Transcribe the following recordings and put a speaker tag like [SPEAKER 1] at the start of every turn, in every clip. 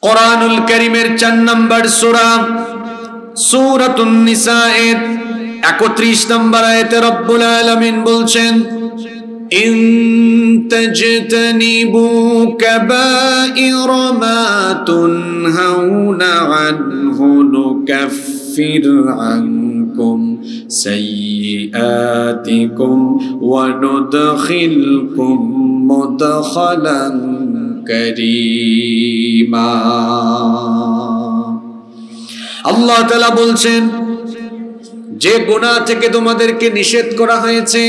[SPEAKER 1] কোরআনুল কারীমের 4 নম্বর সূরা সূরাতুন নিসা এর 31 নম্বর আয়াতে রব্বুল আলামিন বলছেন, ইন তাজতানিবু কাবাইরা মা তুনহাউনা আনহু নুকাফির আনকুম সাইয়্যাতিকুম ওয়া নুদখিলকুম মুদখালান কারীমা। আল্লাহ তাআলা বলছেন, যে গুনাহ থেকে তোমাদেরকে নিষেধ করা হয়েছে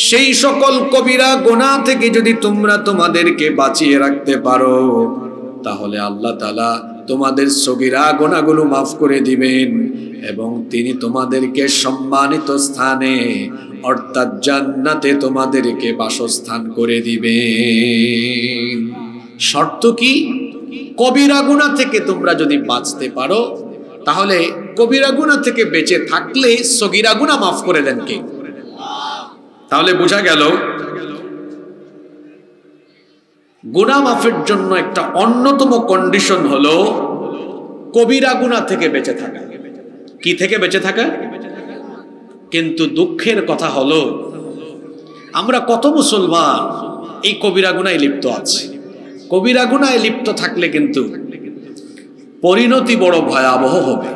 [SPEAKER 1] সেই সকল কবিরা গুনাহ থেকে যদি তোমরা তোমাদেরকে বাঁচিয়ে রাখতে পারো, তাহলে আল্লাহ তাআলা তোমাদের সগীরা গুনাহগুলো মাফ করে দিবেন এবং তিনি তোমাদেরকে সম্মানিত স্থানে অর্থাৎ জান্নাতে তোমাদেরকে বাসস্থান করে দিবেন। শর্ত কি? কবিরা গুনাহ থেকে তোমরা যদি বাঁচতে পারো, তাহলে কবিরা গুনাহ থেকে বেঁচে থাকলে সগীরা গুনাহ মাফ করে দেন কে? তাহলে বোঝা গেল গুনাহ মাফের জন্য একটা অন্যতম কন্ডিশন হলো কবিরা গুনাহ থেকে বেঁচে থাকা। কি থেকে বেঁচে থাকা? কিন্তু দুঃখের কথা হলো আমরা কত মুসলমান এই কবিরা গুনাহে লিপ্ত আছি। কবিরা গুনাহে লিপ্ত থাকলে কিন্তু পরিণতি বড় ভয়াবহ হবে,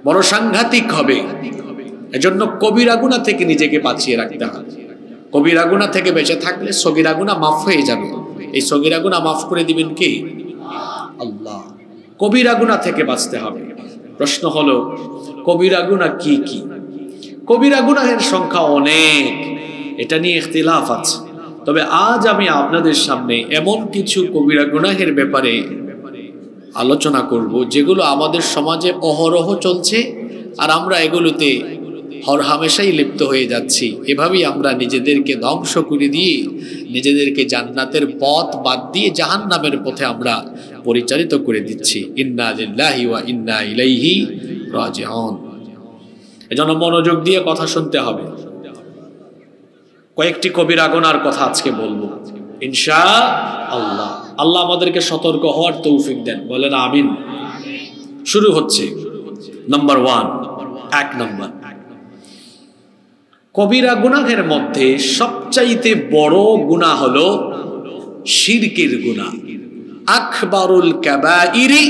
[SPEAKER 1] বড় সাংঘাতিক হবে। এজন্য কবিরা গুনাহ থেকে নিজেকে বাঁচিয়ে রাখতে হবে। কবিরা গুনাহ থেকে বেঁচে থাকলে সগীরা গুনাহ মাফ হয়ে যাবে। এই সগীরা গুনাহ মাফ করে দিবেন কে? আল্লাহ। কবিরা গুনাহ থেকে বাঁচতে হবে। প্রশ্ন হলো কবিরা গুনাহ কি কি? কবিরা গুনাহের সংখ্যা অনেক, এটা নিয়ে ইখতিলাফ আছে। তবে আজ আমি আপনাদের সামনে এমন কিছু কবিরা গুনাহের ব্যাপারে আলোচনা করব যেগুলো আমাদের সমাজে অহরহ চলছে, আর আমরা এগুলোতে হরহামেশাই লিপ্ত হয়ে যাচ্ছি। এভাবেই আমরা নিজেদেরকে ধ্বংস করে দিয়ে নিজেদেরকে জান্নাতের পথ বাদ দিয়ে জাহান্নামের পথে আমরা পরিচালিত করে দিচ্ছি। ইন্না লিল্লাহি ওয়া ইন্না ইলাইহি রাজিউন। এজন্য মনোযোগ দিয়ে কথা শুনতে হবে। কয়েকটি কবিরা গুনাহর কথা আজকে বলবো ইনশাআল্লাহ। আল্লাহ আমাদেরকে সতর্ক হওয়ার তৌফিক দেন, বলেন আমিন। শুরু হচ্ছে নাম্বার 1। 1 নম্বর, কবিরা গুনাহের মধ্যে সবচাইতে বড় গুনাহ হলো শিরকের গুনাহ। আকবারুল কাবাইরি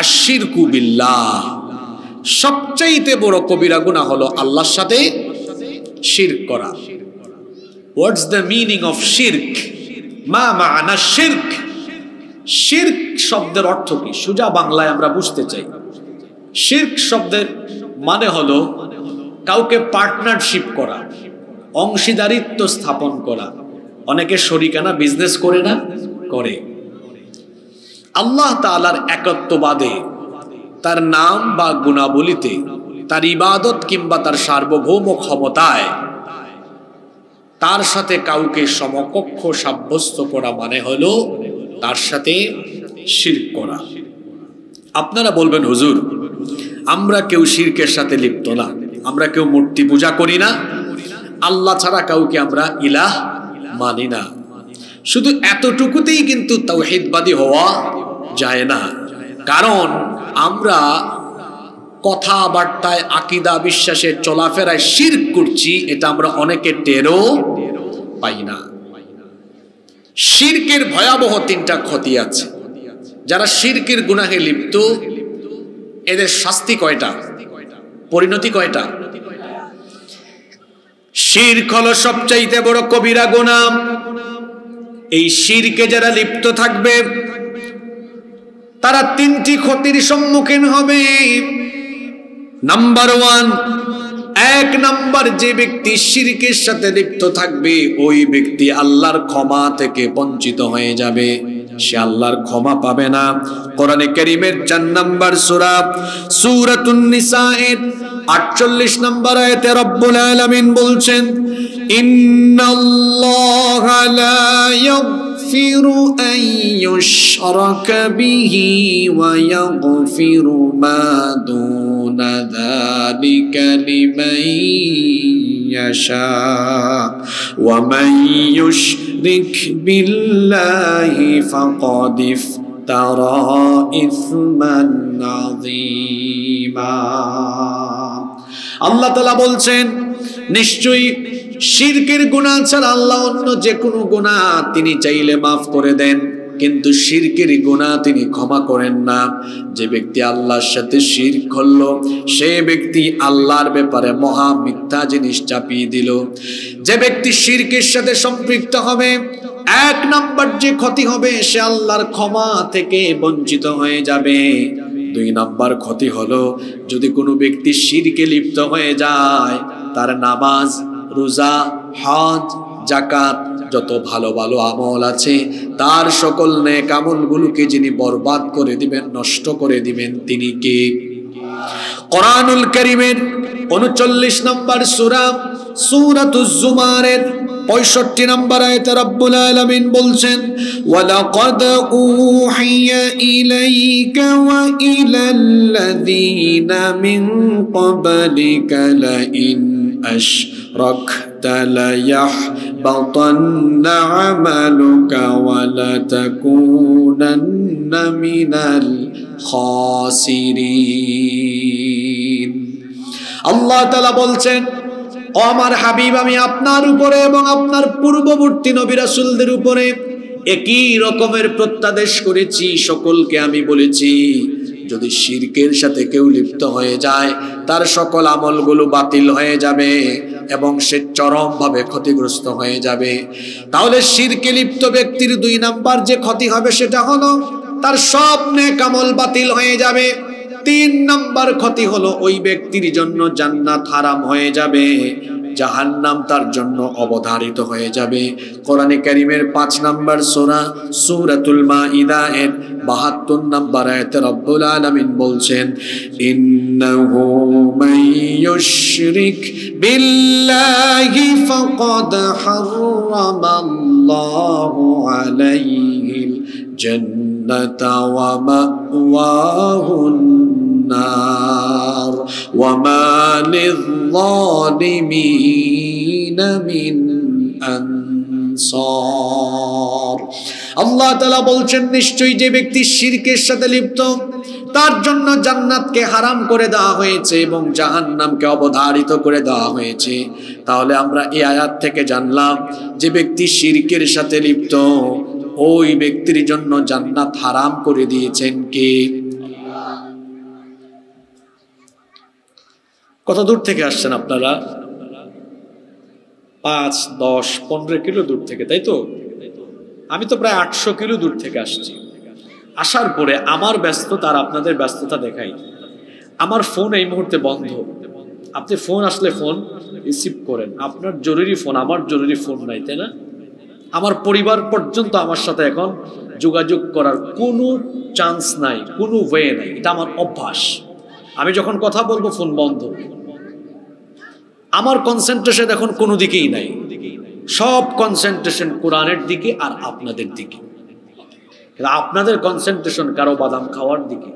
[SPEAKER 1] আশশিরকু বিল্লাহ। সবচাইতে বড় কবিরা গুনাহ হলো আল্লাহর সাথে শিরক করা। হোয়াটস দ্য মিনিং অফ শিরক? মা মা'না শিরক? শিরক শব্দের অর্থ কি? সোজা বাংলায় আমরা বুঝতে চাই। শিরক শব্দের মানে হলো কাউকে পার্টনারশিপ করা, অংশীদারিত্ব স্থাপন করা। অনেকে শরিকানা বিজনেস করে না? করে। আল্লাহ তাআলার একত্ববাদে, তার নাম বা গুণাবলীতে, তার ইবাদত কিংবা তার সার্বভৌম ক্ষমতায় তার সাথে কাউকে সমকক্ষ সাব্যস্ত করা মানে হলো তার সাথে শিরক করা। আপনারা বলবেন, হুজুর আমরা কেউ শিরকের সাথে লিপ্ত না, আমরা কেউ মূর্তি পূজা করি না, আল্লাহ ছাড়া কাউকে আমরা ইলাহ মানি না। শুধু এতটুকুতেই কিন্তু তাওহীদবাদী হওয়া যায় না। কারণ আমরা কথাবার্তায়, আকীদা বিশ্বাসের চলাফেরায় শিরক করছি, এটা আমরা অনেকে টেরও পাই না। শিরকের ভয়াবহ 3টা ক্ষতি আছে। যারা শিরকের গুনাহে লিপ্ত এদের শাস্তি কয়টা? পরিণতি কয়টা? শিরক হলো সবচাইতে বড় কবিরা গুনাহ। এই শিরকে যারা লিপ্ত থাকবে তারা 3টি ক্ষতির সম্মুখীন হবে। নাম্বার 1, 1 নাম্বার, যে ব্যক্তি শিরকের সাথে লিপ্ত থাকবে ওই ব্যক্তি আল্লাহর ক্ষমা থেকে বঞ্চিত হয়ে যাবে, সে আল্লাহর ক্ষমা পাবে না। কোরআনে কারীমের 4 নম্বর সূরা সূরাতুন নিসা এর 48 নম্বর আয়াতে রব্বুল আলামিন বলছেন, ইন্নাল্লাহা লা ইয়াগফিরু আন ইউশরাকা বিহি ওয়া ইয়াগফিরু মা দুনা যালিকা লিমান ইয়াশা ওয়া মান ইউশরিক বিল্লাহি ফাকাদ افترى إثما عظيما আল্লাহ তাআলা বলছেন নিশ্চয়ই শিরকের গুনাহ ছাড়া আল্লাহ অন্য যে কোনো গুনাহ তিনি চাইলে maaf করে দেন, কিন্তু শিরকের গুনাহ তিনি ক্ষমা করেন না। যে ব্যক্তি আল্লাহর সাথে শিরক করলো সে ব্যক্তি আল্লাহর ব্যাপারে মহা মিথ্যা জিনিস চাপিয়ে দিল। যে ব্যক্তি শিরকের সাথে সম্পৃক্ত হবে, এক নাম্বার যে ক্ষতি হবে সে আল্লাহর ক্ষমা থেকে বঞ্চিত হয়ে যাবে। দুই নাম্বার ক্ষতি হলো যদি কোনো ব্যক্তি শিরকে লিপ্ত হয়ে যায়, তার নামাজ, রোজা, হজ, যাকাত যত ভালো ভালো আমল আছে তার সকল নেক আমলগুলোকে যিনি বরবাদ করে দিবেন, নষ্ট করে দিবেন, তিনি কে? কোরআনুল কারীমের 39 নম্বর সূরা সূরাতুজ জুমারের 65 নম্বর আয়াতে রব্বুল আলামিন বলছেন ওয়ালাকাদ উহিয়া ইলাইকা ওয়া ইলাল্লাযীনা মিন ক্বাবলিকা লাইন আশরাকতা লায়াহবাতান্না আমালুকা ওয়া লাতাকুনান্না মিনাল খাসিরিন। আল্লাহ তাআলা বলছেন, ও আমার হাবিব, আমি আপনার উপরে এবং আপনার পূর্ববর্তী নবী রাসূলদের উপরে একই রকমের প্রত্যাদেশ করেছি। সকলকে আমি বলেছি যদি শিরকের সাথে কেউ লিপ্ত হয়ে যায় তার সকল আমলগুলো বাতিল হয়ে যাবে এবং সে চরমভাবে ক্ষতিগ্রস্ত হয়ে যাবে। তাহলে শিরকে লিপ্ত ব্যক্তির 2 নাম্বার যে ক্ষতি হবে সেটা হলো তার সব নেক আমল বাতিল হয়ে যাবে। 3 নাম্বার ক্ষতি হলো ওই ব্যক্তির জন্য জান্নাত হারাম হয়ে যাবে, জাহান্নাম তার জন্য অবধারিত হয়ে যাবে। কোরআনে কারীমের 5 নাম্বার সূরা সূরাতুল মাইদা এর 72 নাম্বার আয়াতে রব্বুল আলামিন বলছেন ইন্নাহু মাইয়ুশরিক বিল্লাহি ফাকাদ হারামাল্লাহু আলাইহিল জান্নাতা ওয়া মাওয়াহুন النار وما للظالمين من أنصار। আল্লাহ তাআলা বলছেন নিশ্চয়ই যে ব্যক্তি শিরকের সাথে লিপ্ত তার জন্য জান্নাতকে হারাম করে দেওয়া হয়েছে এবং জাহান্নামকে অবধারিত করে দেওয়া হয়েছে। তাহলে আমরা এই আয়াত থেকে জানলাম যে ব্যক্তি শিরকের সাথে লিপ্ত ওই ব্যক্তির জন্য জান্নাত হারাম করে দিয়েছেন কে? কত দূর থেকে আসছেন আপনারা? 5, 10, 15 কিলো দূর থেকে, তাই তো? আমি তো প্রায় 800 কিলো দূর থেকে আসছি। আসার পরে আমার ব্যস্ততা আর আপনাদের ব্যস্ততা দেখাই। আমার ফোন এই মুহূর্তে বন্ধ। আপনি ফোন আসলে ফোন রিসিভ করেন, আপনার জরুরি ফোন, আমার জরুরি ফোন নাই, তাই না? আমার পরিবার পর্যন্ত আমার সাথে এখন যোগাযোগ করার কোনো চান্স নাই, কোনো ওয়ে নাই। এটা আমার অভ্যাস। আমি যখন কথা বলবো ফোন বন্ধ। আমার কনসেন্ট্রেশন এখন কোনো দিকেই নাই, সব কনসেন্ট্রেশন কোরআনের দিকে আর আপনাদের দিকে। আপনাদের কনসেন্ট্রেশন কারো বাদাম খাওয়ার দিকে,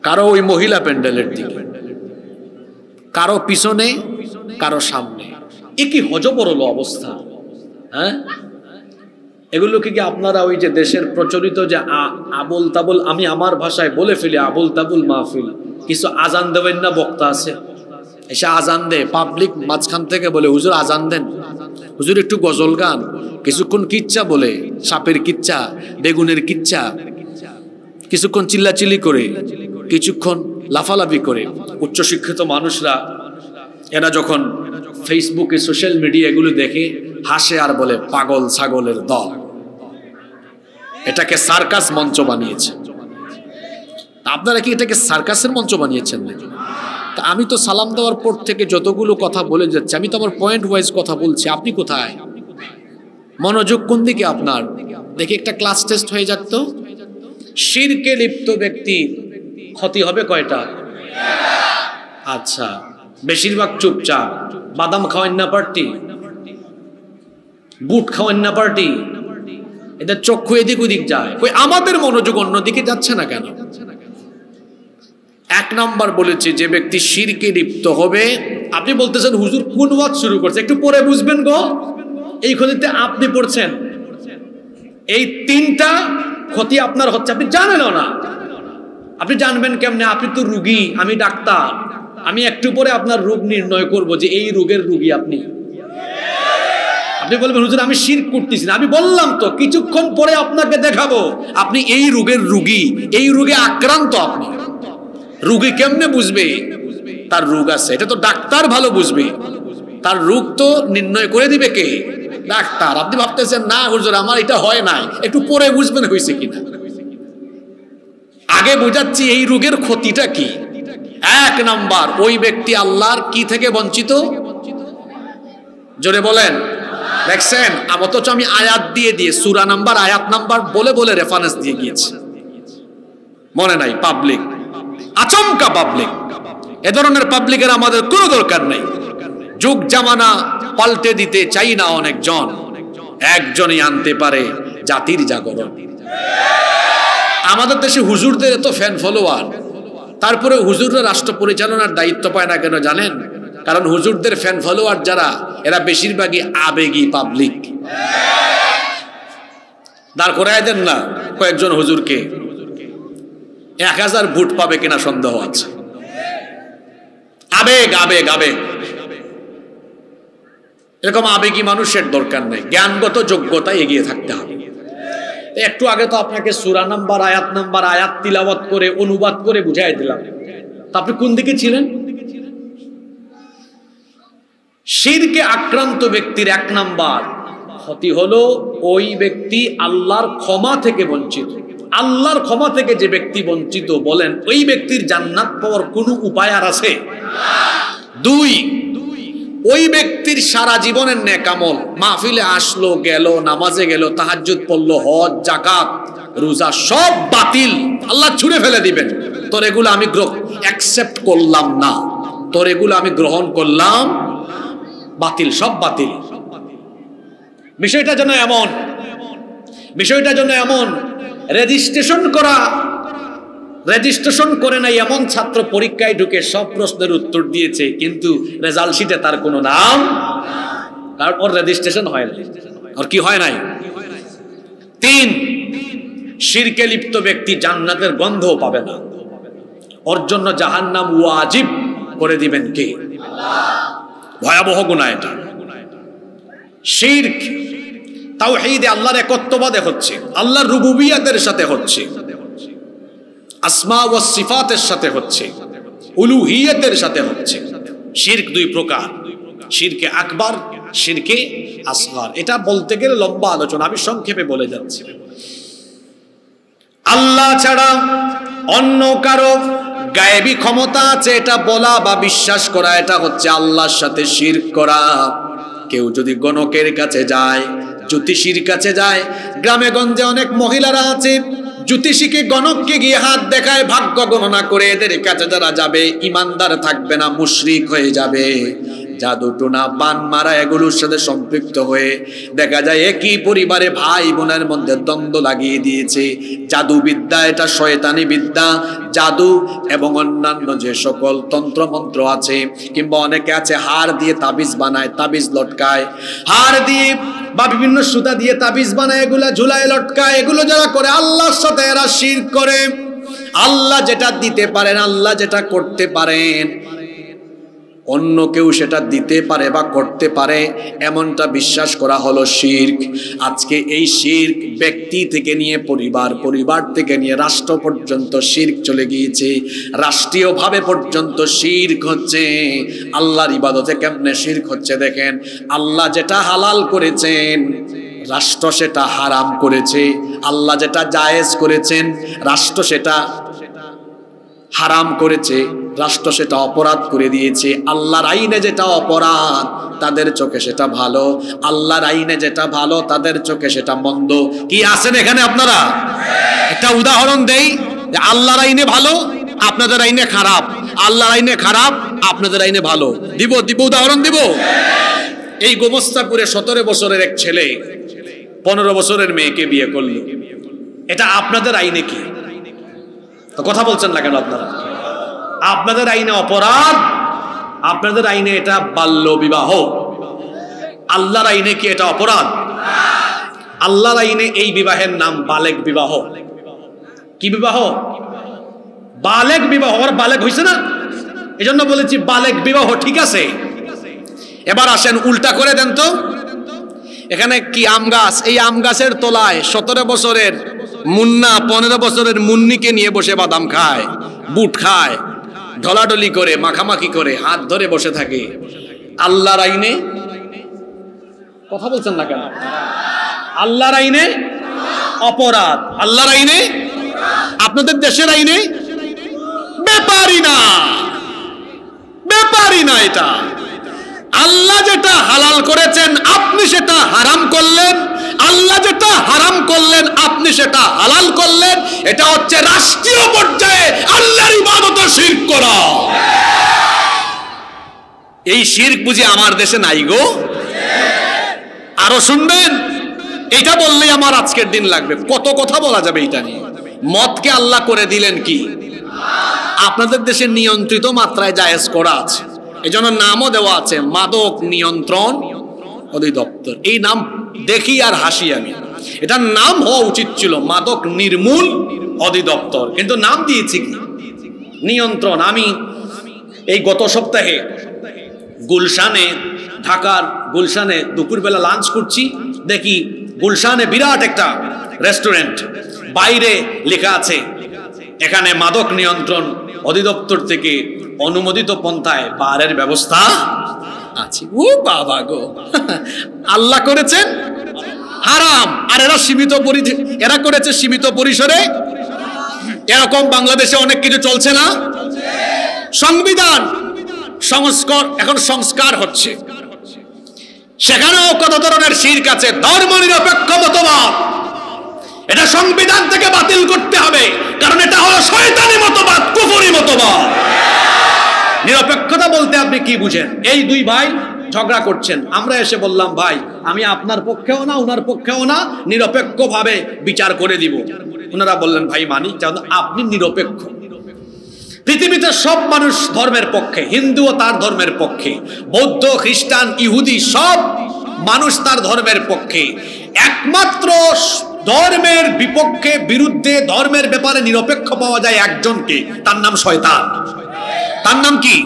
[SPEAKER 1] কারো ওই মহিলা প্যান্ডেলের দিকে, কারো পিছনে, কারো সামনে। এ কি হযবরল অবস্থা, হ্যাঁ? এগুলোকে কি আপনারা ওই যে দেশের প্রচলিত যে আবুল তাবুল, আমি আমার ভাষায় বলে ফেলি আবুল তাবুল মাহফিল, কিছু আজান দেবেন না বক্তা আছে, এসে আজান দেয় পাবলিক মাঝখান থেকে, বলে হুজুর আজান দেন, হুজুর একটু গজল গান, কিছুক্ষণ কিচ্ছা বলে, সাপের কিচ্ছা, বেগুনের কিচ্ছা, কিছুক্ষণ চিল্লাচিল্লি করে, কিছুক্ষণ লাফালাফি করে। উচ্চশিক্ষিত মানুষরা এরা যখন ফেসবুকে সোশ্যাল মিডিয়া এগুলো দেখে হাসে আর বলে পাগল ছাগলের দল। এটাকে সার্কাস মঞ্চ বানিয়েছে। আপনারা কি এটাকে সার্কাসের মঞ্চ বানিয়েছেন নাকি? তা আমি তো সালাম দেওয়ার পর থেকে যতগুলো কথা বলে যাচ্ছি, আমি তো আমার পয়েন্ট ওয়াইজ কথা বলছি। আপনি কোথায়? মনোযোগ কোন দিকে আপনার? দেখি একটা ক্লাস টেস্ট হয়ে যাক তো। শিরকে লিপ্ত ব্যক্তির ক্ষতি হবে কয়টা? আচ্ছা, বেশিরভাগ চুপচাপ। বাদাম খাওয়ান না পার্টি, বুট খাওয়ান না পার্টি, এদের চক্ষু এদিক ওদিক যায়। ওই আমাদের মনোযোগ অন্যদিকে যাচ্ছে না কেন? 1 নম্বর বলেছে যে ব্যক্তি শিরকে লিপ্ত হবে। আপনি বলতেছেন হুজুর কোন ওয়াজ শুরু করছে, একটু পরে বুঝবেন গো। এই খনিতে আপনি পড়ছেন এই 3টা ক্ষতি আপনার হচ্ছে আপনি জানেনও না। আপনি জানবেন কেমনে? আপনি তো রোগী, আমি ডাক্তার, আমি একটু পরে আপনার রোগ নির্ণয় করব যে এই রোগের রোগী আপনি। আপনি বলবেন হুজুর আমি শিরক করতেছি না, আমি বললাম তো কিছুক্ষণ পরে আপনাকে দেখাবো আপনি এই রোগের রোগী, এই রোগে আক্রান্ত। আপনি রোগী কেমনে বুঝবে তার রোগ আছে? এটা তো ডাক্তার ভালো বুঝবে, তার রোগ তো নির্ণয় করে দিবে কে? ডাক্তার। আপনি ভাবতেছেন না হুজুর আমার এটা হয় নাই, একটু পরে বুঝবেন হয়েছে কিনা। আগে বুঝাচ্ছি এই রোগের ক্ষতিটা কি। এক নাম্বার, ওই ব্যক্তি আল্লাহর কি থেকে বঞ্চিত? জোরে বলেন। দেখছেন, অথচ আমি আয়াত দিয়ে দিয়ে সূরা নাম্বার আয়াত নাম্বার বলে বলে রেফারেন্স দিয়ে গিয়েছি, মনে নাই? পাবলিক, আচমকা পাবলিক, এ ধরনের পাবলিকের আমাদের কোনো দরকার নেই। যুগ জামানা পাল্টে দিতে চাই না অনেকজন, একজনই আনতে পারে জাতির জাগরণ। আমাদের দেশে হুজুরদের এত ফ্যান ফলোয়ার, তারপরে হুজুররা রাষ্ট্র পরিচালনার দায়িত্ব পায় না কেন জানেন? কারণ হুজুরদের ফ্যান ফলোয়ার যারা, এরা বেশিরভাগই আবেগী পাবলিক। দাঁড় করায় দেন না কয়েকজন হুজুরকে, 1000 ভোট পাবে কিনা সন্দেহ আছে। আবেগ আবেগ আবেগ, এরকম আবেগী মানুষের দরকার নেই, জ্ঞানগত যোগ্যতা এগিয়ে থাকতে হবে। একটু আগে তো আপনাকে সূরা নাম্বার আয়াত তিলাওয়াত করে অনুবাদ করে বুঝাই দিলাম, তা আপনি কোন দিকে ছিলেন? শিরকে আক্রান্ত ব্যক্তির এক নাম্বার ক্ষতি হলো ওই ব্যক্তি আল্লাহর ক্ষমা থেকে বঞ্চিত। আল্লাহর ক্ষমা থেকে যে ব্যক্তি বঞ্চিত, বলেন ওই ব্যক্তির জান্নাত পাওয়ার কোনো উপায় আর আছে? দুই, ওই ব্যক্তির সারা জীবনের নেক আমল, মাহফিলে আসলো গেল, নামাজে গেল, তাহাজ্জুদ পড়লো, হজ জাকাত রোজা সব বাতিল, আল্লাহ ছুঁড়ে ফেলে দিবেন। তোর এগুলো আমি অ্যাকসেপ্ট করলাম না, তোর এগুলো আমি গ্রহণ করলাম, বাতিল, সব বাতিল। বিষয়টা যেন এমন রেজিস্ট্রেশন করে নাই এমন ছাত্র পরীক্ষায় ঢুকে সব প্রশ্নের উত্তর দিয়েছে, কিন্তু রেজাল্ট শিটে তার কোনো নাম, কারণ ওর রেজিস্ট্রেশন হয় না। আর কি হয় নাই? 3, শিরকে লিপ্ত ব্যক্তি জান্নাতের গন্ধও পাবে না, ওর জন্য জাহান্নাম ওয়াজিব করে দিবেন কে? ভয়াবহ গুনাহ এটা। শিরক তাওহীদে আল্লাহর একত্ববাদে হচ্ছে, আল্লাহর রুবুবিয়তের সাথে হচ্ছে, আসমা ও সিফাতের সাথে হচ্ছে, উলুহিয়তের সাথে হচ্ছে। শিরক 2 প্রকার, শিরকে আকবার, শিরকে আসগর। এটা বলতে গেলে লম্বা আলোচনা, আমি সংক্ষেপে বলে যাচ্ছি। আল্লাহ ছাড়া অন্য কারো গায়েবী ক্ষমতা আছে এটা বলা বা বিশ্বাস করা, এটা হচ্ছে আল্লাহর সাথে শিরক করা। কেউ যদি গণকের কাছে যায়, জ্যোতিষীর কাছে যায়, গ্রামে গঞ্জে অনেক মহিলারা আছে জ্যোতিষীকে গণককে গিয়ে হাত দেখায়, ভাগ্য গণনা করে, এদের কাছে যারা যাবে ইমানদার থাকবে না, মুশরিক হয়ে যাবে। জাদু টোনা বান মারা এগুলোর সাথে সম্পৃক্ত হয়ে দেখা যায় একই পরিবারে ভাই বোনের মধ্যে দ্বন্দ্ব লাগিয়ে দিয়েছে। জাদু বিদ্যা এটা শয়তানি বিদ্যা। জাদু এবং অন্যান্য যে সকল তন্ত্রমন্ত্র আছে, কিংবা অনেকে আছে হাড় দিয়ে তাবিজ বানায়, তাবিজ লটকায়, হাড় দিয়ে বা বিভিন্ন সুতা দিয়ে তাবিজ বানায়, এগুলা ঝুলায় লটকায়, এগুলো যারা করে আল্লাহর সাথে এরা শিরক করে। আল্লাহ যেটা দিতে পারেন, আল্লাহ যেটা করতে পারেন, অন্য কেউ সেটা দিতে পারে বা করতে পারে, এমনটা বিশ্বাস করা হলো শিরক। আজকে এই শিরক ব্যক্তি থেকে নিয়ে পরিবার, পরিবার থেকে নিয়ে রাষ্ট্র পর্যন্ত শিরক চলে গিয়েছে। রাষ্ট্রীয়ভাবে পর্যন্ত শিরক হচ্ছে। আল্লাহর ইবাদতে কেমনে শিরক হচ্ছে দেখেন। আল্লাহ যেটা হালাল করেছেন, রাষ্ট্র সেটা হারাম করেছে। আল্লাহ যেটা জায়েজ করেছেন, রাষ্ট্র সেটা হারাম করেছে, রাষ্ট্র সেটা অপরাধ করে দিয়েছে। আল্লাহর আইনে যেটা অপরাধ, তাদের চোখে সেটা ভালো। আল্লাহর আইনে যেটা ভালো, তাদের চোখে সেটা মন্দ। কি আছেন এখানে আপনারা? একটা উদাহরণ দেই, যে আল্লাহর আইনে ভালো, আপনাদের আইনে খারাপ, আল্লাহর আইনে খারাপ, আপনাদের আইনে ভালো। দিব উদাহরণ দিব। এই গোমস্তাপুরে 17 বছরের এক ছেলে 15 বছরের মেয়েকে বিয়ে করল। এটা আপনাদের আইনে কি? তো কথা বলছেন না কেন আপনারা? আপনাদের আইনে অপরাধ, আপনাদের আইনে এটা বাল্য বিবাহ। আল্লাহর আইনে কি এটা অপরাধ? আল্লাহর আইনে এই বিবাহের নাম বালেগ বিবাহ। কি বিবাহ? বালেগ বিবাহ। আর বালেগ হইছে না, এজন্য বলেছি বালেগ বিবাহ। ঠিক আছে, এবার আসেন উল্টা করে দেন তো। এখানে কি আম গাছ, এই আম গাছের তলায় 17 বছরের মুন্না 15 বছরের মুন্নিকে নিয়ে বসে বাদাম খায়, বুট খায়, ঢলাঢলি করে, মাখামাখি করে, হাত ধরে বসে থাকে। আল্লাহর আইনে কথা বলছেন না কেন? আল্লাহর আইনে অপরাধ, আল্লাহর আইনে, আপনাদের দেশের আইনে ব্যাপারই না, ব্যাপারই না। এটা আল্লাহ যেটা হালাল করেছেন আপনি সেটা হারাম করলেন, আল্লাহ যেটা হারাম করলেন আপনি সেটা হালাল করলেন। এটা হচ্ছে রাষ্ট্রীয় পর্যায়ে আল্লাহর ইবাদতে শিরক করা। এই শিরক বুঝি আমার দেশে নাই গো? আরো শুনবেন, এটা বললেই আমার আজকের দিন লাগবে। কত কথা বলা যাবে এটা নিয়ে। মদকে আল্লাহ করে দিলেন কি? আপনাদের দেশে নিয়ন্ত্রিত মাত্রায় জায়েজ করা আছে, এজন্য নামও দেওয়া আছে মাদক নিয়ন্ত্রণ অধিদপ্তর। এই নাম দেখি আর হাসি আমি। এটার নাম হওয়া উচিত ছিল মাদক নির্মূল অধিদপ্তর, কিন্তু নাম দিয়েছি কি নিয়ন্ত্রণ। আমি এই গত সপ্তাহে গুলশানে, ঢাকার গুলশানে দুপুরবেলা লাঞ্চ করছি, দেখি গুলশানে বিরাট একটা রেস্টুরেন্ট, বাইরে লেখা আছে এখানে মাদক নিয়ন্ত্রণ অধিদপ্তর থেকে অনুমোদিত পন্থায় বারের ব্যবস্থা আছে। ও বাবা গো, আল্লাহ করেছেন হারাম আর এরা সীমিত এরা করেছে সীমিত পরিসরে। এরকম বাংলাদেশে অনেক কিছু চলছে না? সংবিধান সংস্কার, এখন সংস্কার হচ্ছে, সেখানেও কত ধরনের শিরক আছে। ধর্ম নিরপেক্ষ মতবাদ, এটা সংবিধান থেকে বাতিল করতে হবে, কারণ এটা হলো শয়তানি মতবাদ, কুফরি মতবাদ। নিরপেক্ষতা বলতে আপনি কি বুঝেন? এই দুই ভাই ঝগড়া করছেন, আমরা এসে বললাম ভাই আমি আপনার পক্ষেও না উনার পক্ষেও না, নিরপেক্ষ ভাবে বিচার করে দিব। ওনারা বললেন ভাই মানি, আপনি নিরপেক্ষ। পৃথিবীতে সব মানুষ ধর্মের পক্ষে, হিন্দুও তার ধর্মের পক্ষে, বৌদ্ধ, খ্রিস্টান, ইহুদি সব মানুষ তার ধর্মের পক্ষে। একমাত্র ধর্মের বিপক্ষে, বিরুদ্ধে, ধর্মের ব্যাপারে নিরপেক্ষ পাওয়া যায় একজনকে, তার নাম শয়তান। তার নাম কি?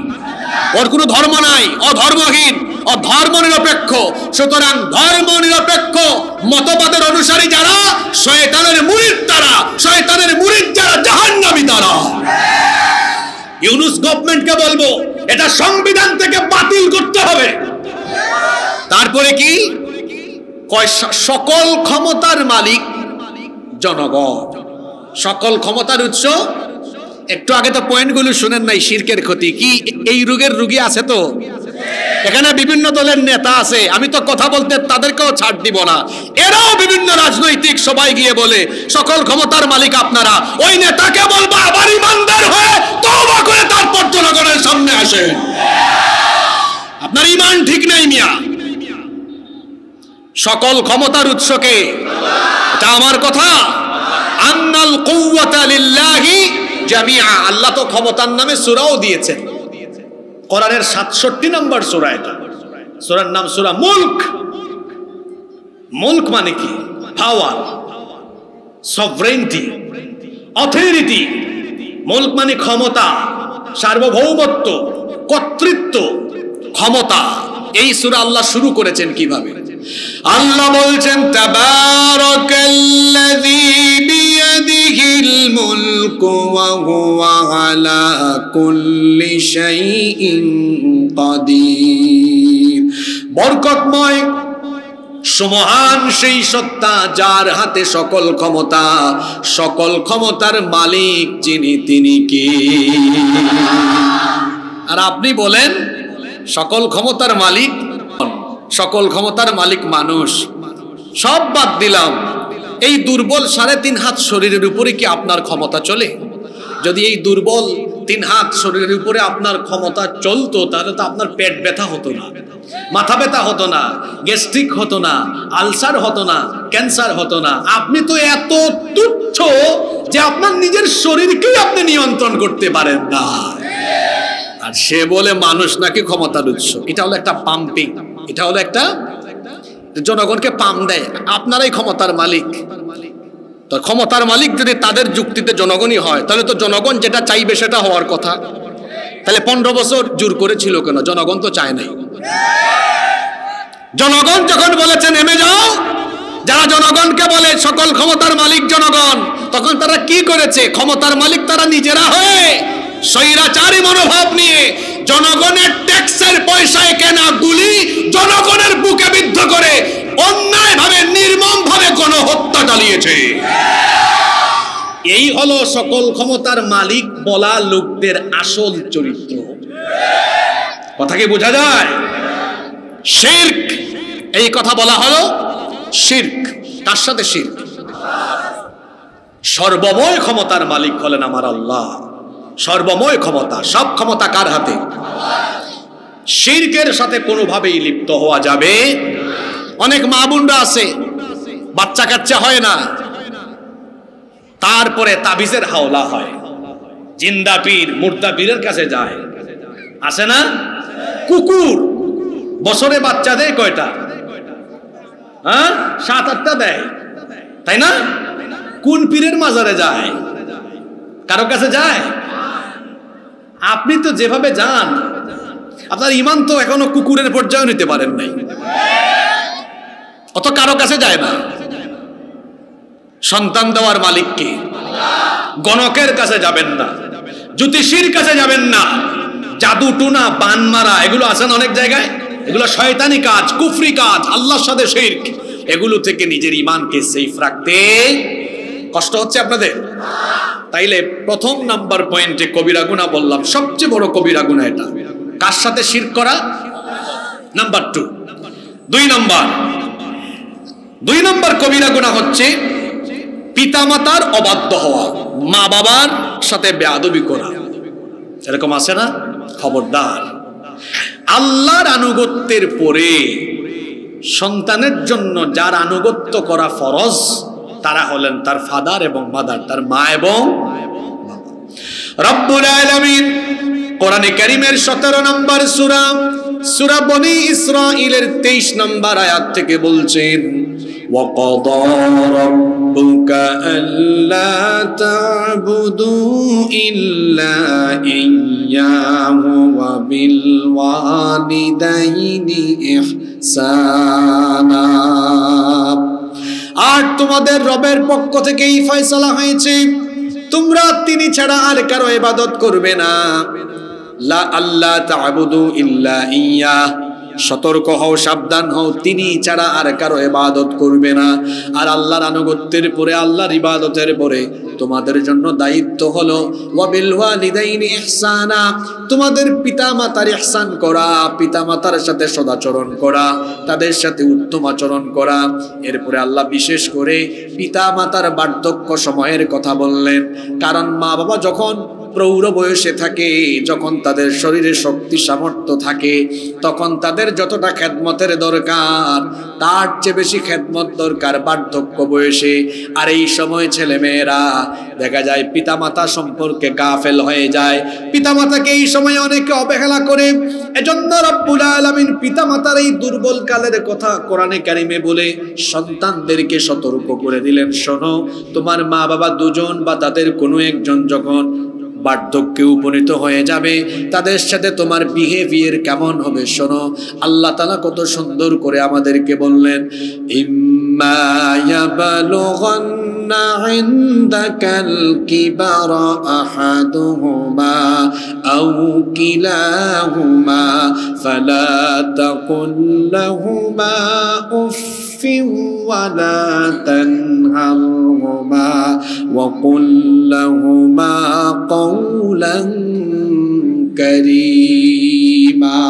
[SPEAKER 1] ওর কোনো ধর্ম নাই, অধর্মহীন, অধর্ম নিরপেক্ষ। সুতরাং ধর্ম নিরপেক্ষ মতবাদের অনুসারী যারা, শয়তানের মুরিদ তারা, শয়তানের মুরিদ যারা, জাহান্নামী তারা। ইউনুস গভর্নমেন্টকে বলবো এটা সংবিধান থেকে বাতিল করতে হবে। তারপরে কি কয়? সকল ক্ষমতার মালিক জনগণ, সকল ক্ষমতার উৎস। একটু আগে তো পয়েন্টগুলো শুনেন নাই, শিরকের ক্ষতি কি। এই রোগের রোগী আছে তো এখানে, বিভিন্ন দলের নেতা আছে, আমি তো কথা বলতে তাদেরকেও ছাড় দিব না। এরাও বিভিন্ন রাজনৈতিক সবাই গিয়ে বলে সকল ক্ষমতার মালিক আপনারা। ওই নেতাকে বলবো আবার ইমানদার হয়ে তওবা করে তারপর জনগণের সামনে আসেন। আপনার ইমান ঠিক নাই মিয়া। সকল ক্ষমতার উৎসকে, এটা আমার কথা। আন্নাল কুওয়াতা লিল্লাহি জামিআ। আল্লাহ তো ক্ষমতার নামে সূরাও দিয়েছেন, কোরআনের 67 নম্বর সূরা। এটা সূরার নাম সূরা মুলক। মুলক মানে কি? পাওয়ার, সভরেন্টি, অথরিটি। মুলক মানে ক্ষমতা, সার্বভৌমত্ব, কর্তৃত্ব, ক্ষমতা। এই সূরা আল্লাহ শুরু করেছেন কিভাবে? আল্লাহ বলছেন তাবারাকাল্লাযী বিয়াদিহিল মুলকু ওয়া হুয়া আলা কুল্লি শাইইন কাদির। বরকতময় সুমহান সেই সত্তা যার হাতে সকল ক্ষমতা, সকল ক্ষমতার মালিক যিনি, তিনি কে? আর আপনি বলেন সকল ক্ষমতার মালিক, সকল ক্ষমতার মালিক মানুষ। সব বাদ দিলাম, এই দুর্বল 3.5 হাত শরীরের উপরে কি আপনার ক্ষমতা চলে? যদি এই দুর্বল 3 হাত শরীরের উপরে আপনার ক্ষমতা চলতো, তাহলে তো আপনার পেট ব্যথা হতো না, মাথা ব্যথা হতো না, গ্যাস্ট্রিক হতো না, আলসার হতো না, ক্যান্সার হতো না। আপনি তো এত তুচ্ছ যে আপনার নিজের শরীরকেই আপনি নিয়ন্ত্রণ করতে পারেন না। আর সে বলে মানুষ নাকি ক্ষমতার উৎস। এটা হলো একটা পাম্পিং, এটা হলো একটা
[SPEAKER 2] জনগণকে পাম দেয়, আপনারাই ক্ষমতার মালিক। তো ক্ষমতার মালিক যদি তাদের যুক্তিতে জনগণই হয়, তাহলে তো জনগণ যেটা চাইবে সেটা হওয়ার কথা। তাহলে 15 বছর জোর করেছিল কেন? জনগণ তো চায় নাই। জনগণ যখন বলেছে নেমে যাও, যারা জনগণকে বলে সকল ক্ষমতার মালিক জনগণ, তখন তারা কি করেছে? ক্ষমতার মালিক তারা নিজেরা হয়ে স্বৈরাচারী মনোভাব নিয়ে জনগণের ট্যাক্সের পয়সায় কেনা গুলি জনগণের বুকে বিদ্ধ করে অন্যায়ভাবে নির্মমভাবে গণহত্যা চালিয়েছে। এই হলো সকল ক্ষমতার মালিক বলা লোকদের আসল চরিত্র। কথা কি বোঝা যায়? শিরক, এই কথা বলা হলো শিরক। তার সাথে শিরক। সর্বময় ক্ষমতার মালিক হলেন আমার আল্লাহ। সর্বময় ক্ষমতা, সব ক্ষমতা কার হাতে? শিরকের সাথে কোনোভাবেই লিপ্ত হওয়া যাবে। অনেক মা বোনরা আছে বাচ্চা কাচ্চা হয় না, তারপরে তাবিজের হাওলা হয়, জিন্দা পীর মুর্দা পীরের কাছে যায়। আছে না? কুকুর বছরে বাচ্চা দেয় কয়টা? 7-8টা দেয়, তাই না? কোন পীরের মাজারে যায়? কারো কাছে যায়? আপনি তো যেভাবে যান, আপনার ইমান তো এখনো কুকুরের পর্যায়ে নিতে পারেন নাই, অত কারো কাছে যায় না। সন্তান দেওয়ার মালিক কে? গণকের কাছে যাবেন না, জ্যোতিষীর কাছে যাবেন না, জাদু টুনা বান মারা এগুলো আছেন অনেক জায়গায়, এগুলো শয়তানি কাজ, কুফরি কাজ, আল্লাহর সাথে শিরক। এগুলো থেকে নিজের ইমানকে সেফ রাখতে কষ্ট হচ্ছে আপনাদের? তাইলে প্রথম নাম্বার পয়েন্টে কবিরা গুনাহ বললাম, সবচেয়ে বড় কবিরা গুনাহ এটা। কার সাথে শিরক করা? নাম্বার 2। 2 নম্বর কবিরা গুনাহ হচ্ছে পিতামাতার অবাধ্য হওয়া, মা বাবার সাথে বেয়াদবি করা। এরকম আছে না? খবরদার। আল্লাহর আনুগত্যের পরে সন্তানের জন্য যার আনুগত্য করা ফরজ, তারা হলেন তার ফাদার এবং মাদার, তার মা এবং বাবা। রব্বুল আলামিন কোরআনে কারীমের 17 নম্বর সূরা বনী ইসরাঈলের 23 নম্বর আয়াত থেকে বলছেন, وَقَضَى رَبُّكَ أَلَّا تَعْبُدُوا إِلَّا إِيَّاهُ وَبِالْوَالِدَيْنِ إِحْسَانًا। আর তোমাদের রবের পক্ষ থেকে এই ফয়সালা হয়েছে, তোমরা তিনি ছাড়া আর কারো ইবাদত করবে না। লা আল্লাহ তা'বুদু ইল্লা ইয়্যাহ, সতর্ক হও, সাবধান হও, তিনি ছাড়া আর কারো ইবাদত করবে না। আর আল্লাহর আনুগত্যের পরে, আল্লাহর ইবাদতের পরে তোমাদের জন্য দায়িত্ব হলো ওয়াবিল ওয়ালিদাইনি ইহসানা, তোমাদের পিতামাতার ইহসান করা, পিতামাতার সাথে সদাচরণ করা, তাদের সাথে উত্তম আচরণ করা। এরপরে আল্লাহ বিশেষ করে পিতামাতার বার্ধক্য সময়ের কথা বললেন, কারণ মা বাবা যখন প্রৌঢ় বয়সে থাকে, যখন তাদের শরীরে শক্তি সামর্থ্য থাকে, তখন তাদের যতটা খেদমতের দরকার তার চেয়ে বেশি খেদমত দরকার বার্ধক্য বয়সে। আর এই সময় ছেলে মেয়েরা দেখা যায় পিতামাতা সম্পর্কে গাফেল হয়ে যায়, পিতামাতাকে এই সময় অনেকে অবহেলা করে। এজন্য রব্বুল আলামিন পিতামাতার এই দুর্বল কালের কথা কোরআনে কারিমে বলে সন্তানদেরকে সতর্ক করে দিলেন, শোনো, তোমার মা বাবা দুজন বা তাদের কোনো একজন যখন বার্ধক্যে উপনীত হয়ে যাবে, তাদের সাথে তোমার বিহেভিয়ার কেমন হবে শোনো। আল্লাহ তাআলা কত সুন্দর করে আমাদেরকে বললেন, ইম্মা ইয়াবলুগান্না ইনদাকাল কিবারা আহাদুহুমা আও কিলাহুমা ফালা তাকুল লাহুমা উফফিন ওয়ালা তানহারহুমা ওয়া কুল লাহুমা কওলান কারীমা।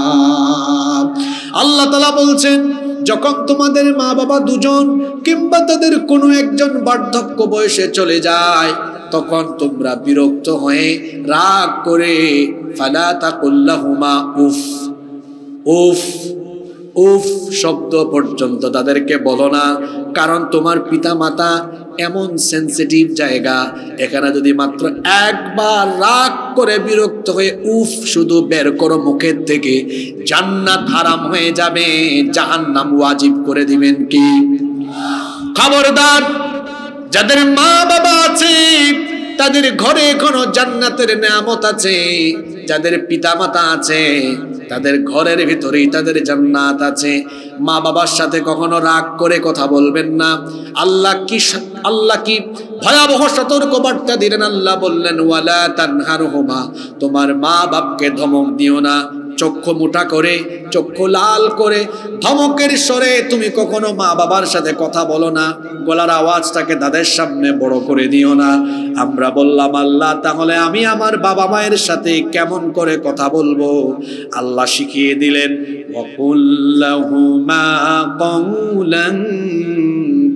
[SPEAKER 2] আল্লাহ তাআলা বলছেন, যখন তোমাদের মা বাবা দুজন কিংবা তাদের কোনো একজন বার্ধক্য বয়সে চলে যায়, তখন তোমরা বিরক্ত হয়ে রাগ করে ফালা তাকুল লাহুমা উফ উফ উফ শব্দ পর্যন্ত তাদেরকে বলো না। কারণ তোমার পিতা মাতা এমন সেনসিটিভ জায়গা, এখানে যদি মাত্র একবার রাগ করে বিরক্ত হয়ে উফ শুধু বের করো মুখের থেকে, জান্নাত হারাম হয়ে যাবে, জাহান্নাম ওয়াজিব করে দিবেন কি? খবরদার, যাদের মা বাবা আছে তাদের ঘরে এখনো জান্নাতের নিয়ামত আছে, যাদের পিতা মাতা আছে তাদের ঘরের ভিতরেই তাদের জান্নাত আছে। মা বাবার সাথে কখনো রাগ করে কথা বলবেন না। আল্লাহ কি ভয়াবহ সতর্ক বার্তা দিলেন। আল্লাহ বললেন ওয়ালা তানহারহুমা, তোমার মা বাপকে ধমক দিও না। চক্ষু মোটা করে, চক্ষু লাল করে, ধমকের স্বরে তুমি কখনো মা বাবার সাথে কথা বলো না। গলার আওয়াজটাকে তাদের সামনে বড় করে দিও না। আমরা বললাম আল্লাহ তাহলে আমি আমার বাবা মায়ের সাথে কেমন করে কথা বলবো? আল্লাহ শিখিয়ে দিলেন ওয়াকুল্লাহুমা কাওলান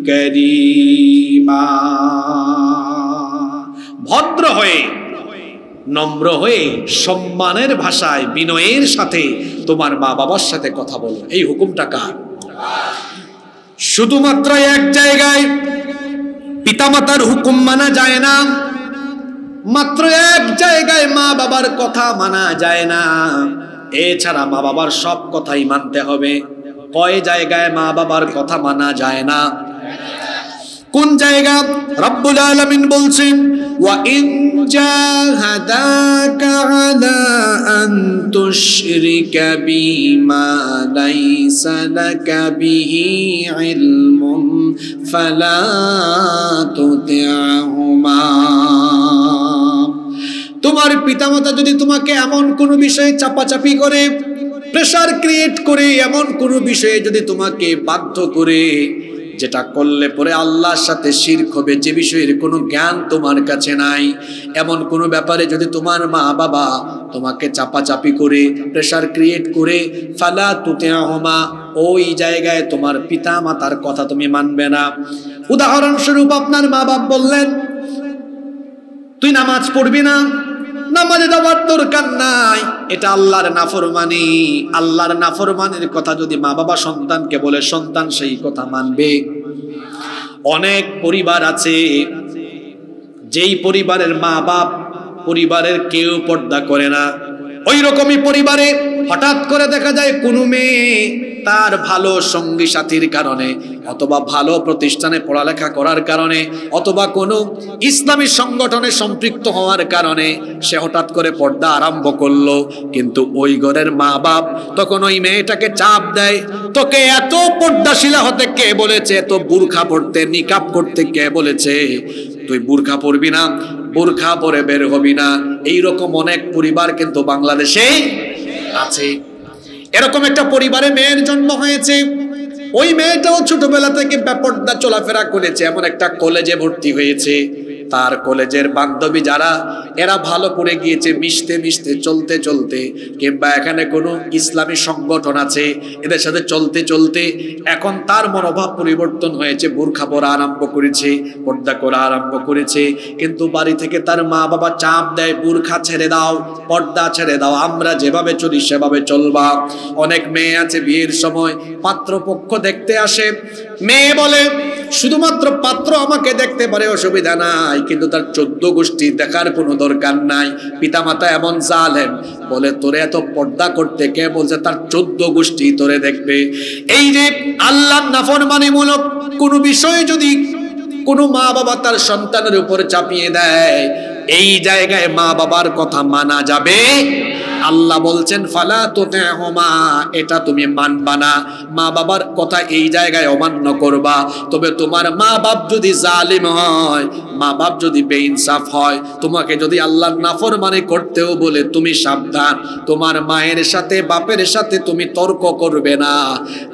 [SPEAKER 2] কারীমা, ভদ্র হয়ে, নম্র হয়ে, সম্মানের ভাষায়, বিনয়ের সাথে তোমার মা বাবার সাথে কথা বলো। এই হুকুমটা কার? শুধুমাত্র এক জায়গায় পিতামাতার হুকুম মানা যায় না, মাত্র এক জায়গায় মা বাবার কথা মানা যায় না, এছাড়া মা বাবার সব কথাই মানতে হবে। কয় জায়গায় মা বাবার কথা মানা যায় না? কোন জায়গা? রব্বুল আলামিন বলছেন ওয়া ইন জাহাদাকা আলা আন তুশরিকা বিমা লাইসা লাকা বিহি ইলমুন ফালা তুতি'হুমা। তোমার পিতামাতা যদি তোমাকে এমন কোনো বিষয়ে চাপাচাপি করে, প্রেসার ক্রিয়েট করে, এমন কোনো বিষয়ে যদি তোমাকে বাধ্য করে, যেটা করলে পরে আল্লাহর সাথে শিরক হবে, যে বিষয়ের কোনো জ্ঞান তোমার কাছে নাই, এমন কোনো ব্যাপারে যদি তোমার মা বাবা তোমাকে চাপাচাপি করে, প্রেসার ক্রিয়েট করে, ফালা তুতি'হুমা, ওই জায়গায় তোমার পিতা মাতার কথা তুমি মানবে না। উদাহরণস্বরূপ আপনার মা বাবা বললেন তুই নামাজ পড়বি না, নামাজে যাওয়ার দরকার নাই, এটা আল্লাহর নাফরমানি। আল্লাহর নাফরমানির কথা যদি মা বাবা সন্তানকে বলে, সন্তান সেই কথা মানবে? অনেক পরিবার আছে যেই পরিবারের মা বাপ, পরিবারের কেউ পর্দা করে না। ওই রকমই পরিবারে হঠাৎ করে দেখা যায় কোনো মেয়ে তার ভালো সঙ্গী সাথীর কারণে, অথবা ভালো প্রতিষ্ঠানে পড়ালেখা করার কারণে, অথবা কোনো ইসলামী সংগঠনে সম্পৃক্ত হওয়ার কারণে সে হঠাৎ করে পর্দা আরম্ভ করলো। কিন্তু ওই ঘরের মা বাপ তখন ওই মেয়েটাকে চাপ দেয়, তোকে এত পর্দাশীলা হতে কে বলেছে, এত বুরখা পড়তে, নিকাব করতে কে বলেছে, তুই বুরখা পরবি না, বুরখা পরে বের হবি না। এইরকম অনেক পরিবার কিন্তু বাংলাদেশে আছে। এরকম একটা পরিবারে মেয়ের জন্ম হয়েছে, ওই মেয়েটাও ছোটবেলা থেকে বেপরদা চলাফেরা করেছে, এমন একটা কলেজে ভর্তি হয়েছে। তার কলেজের বান্ধবী যারা, এরা ভালো করে গিয়েছে মিশতে মিশতে, চলতে চলতে, কিংবা এখানে কোনো ইসলামী সংগঠন আছে, এদের সাথে চলতে চলতে এখন তার মনোভাব পরিবর্তন হয়েছে, বুরখা পরা আরম্ভ করেছে, পর্দা করা আরম্ভ করেছে। কিন্তু বাড়ি থেকে তার মা বাবা চাপ দেয়, বুরখা ছেড়ে দাও, পর্দা ছেড়ে দাও, আমরা যেভাবে চলি সেভাবে চলবা। অনেক মেয়ে আছে বিয়ের সময় পাত্রপক্ষ দেখতে আসে, মেয়ে বলে শুধুমাত্র পাত্র আমাকে দেখতে পারে, অসুবিধা নাই, কিন্তু তার 14 গোষ্ঠী দেখার কোনো দরকার নাই। পিতামাতা এমন জালেম, বলে তোরে এত পর্দা করতে কে বলছে, তার 14 গোষ্ঠী তোরে দেখবে। এই যে আল্লাহর নাফরমানিমূলক কোনো বিষয়ে যদি কোনো মা বাবা তার সন্তানের উপর চাপিয়ে দেয়, এই জায়গায় মা বাবার কথা মানা যাবে? আল্লাহ বলছেন ফালা তুতি'হুমা, এটা তুমি মানবা না, মা বাবার কথা এই জায়গায় অমান্য করবা। তবে তোমার মা বাপ যদি জালিম হয়, মা বাপ যদি বেইনসাফ হয়, তোমাকে যদি আল্লাহর নাফরমানি করতেও বলে, তুমি সাবধান, তোমার মায়ের সাথে বাপের সাথে তুমি তর্ক করবে না,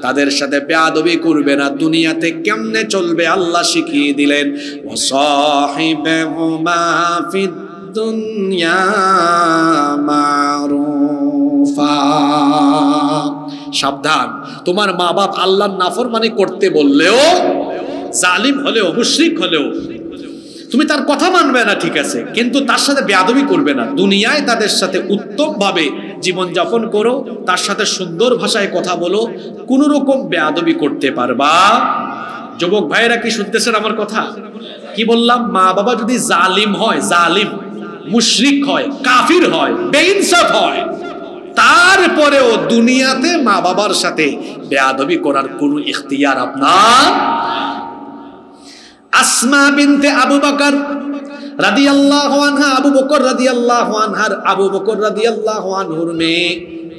[SPEAKER 2] তাদের সাথে বেয়াদবি করবে না। দুনিয়াতে কেমনে চলবে আল্লাহ শিখিয়ে দিলেন, ওয়াসাহিবহুমা ফিদ দুনিয়া মারুফা। সাবধান, তোমার মা বাপ আল্লাহর নাফরমানি করতে বললেও, জালিম হলেও, মুশরিক হলেও তুমি তার কথা মানবে না, ঠিক আছে, কিন্তু তার সাথে বেয়াদবি করবে না। দুনিয়ায় তাদের সাথে উত্তম ভাবে জীবন যাপন করো, তার সাথে সুন্দর ভাষায় কথা বলো, কোন রকম বেয়াদবি করতে পারবা
[SPEAKER 1] যুবক ভাইয়েরা কি শুনতেছেন আমার কথা? কি বললাম? মা বাবা যদি জালিম হয়, জালিম মুশরিক হয়, কাফির হয়, বেইনসাফ হয়, তারপরেও দুনিয়াতে মা বাবার সাথে বেয়াদবি করার কোনো ইখতিয়ার আপনার। আসমা বিনতে আবু বকর রাদিয়াল্লাহু আনহা, আবু বকর রাদিয়াল্লাহু আনহার আবু বকর রাদিয়াল্লাহু আনহুর মেয়ে,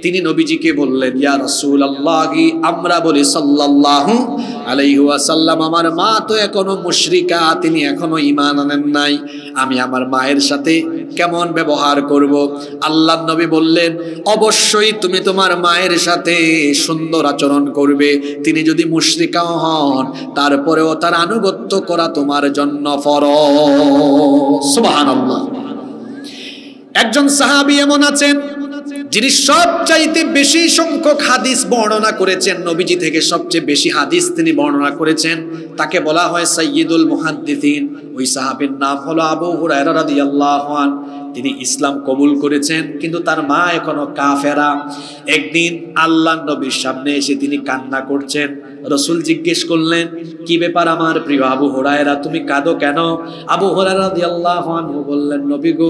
[SPEAKER 1] তিনি নবীজিকে বললেন, ইয়া রাসূলুল্লাহি, আমরা বলি সাল্লাল্লাহু আলাইহি ওয়াসাল্লাম, আমার মা তো এখনো মুশরিকা, তিনি এখনো ঈমান আনেন নাই, আমি আমার মায়ের সাথে কেমন ব্যবহার করব? আল্লাহর নবী বললেন, অবশ্যই তুমি তোমার মায়ের সাথে সুন্দর আচরণ করবে। তিনি যদি মুশরিকাও হন, তারপরেও তার আনুগত্য করা তোমার জন্য ফরজ। সুবহানাল্লাহ। একজন সাহাবী এমন আছেন যিনি সবচাইতে বেশি সংখ্যক হাদিস বর্ণনা করেছেন, নবীজি থেকে সবচেয়ে বেশি হাদিস তিনি বর্ণনা করেছেন। তাকে বলা হয় সাইয়্যিদুল মুহাদ্দিসিন। ওই সাহাবীর নাম হলো আবু হুরায়রা রাদিয়াল্লাহু আনহু। তিনি ইসলাম কবুল করেছেন, কিন্তু তার মা এখনো কাফেরা। একদিন আল্লাহর নবীর সামনে এসে তিনি কান্না করছেন। রাসূল জিজ্ঞেস করলেন, কি ব্যাপার আমার প্রিয় আবু হুরায়রা, তুমি কাঁদো কেন? আবু হুরায়রা রাদিয়াল্লাহু আনহু বললেন, নবী গো,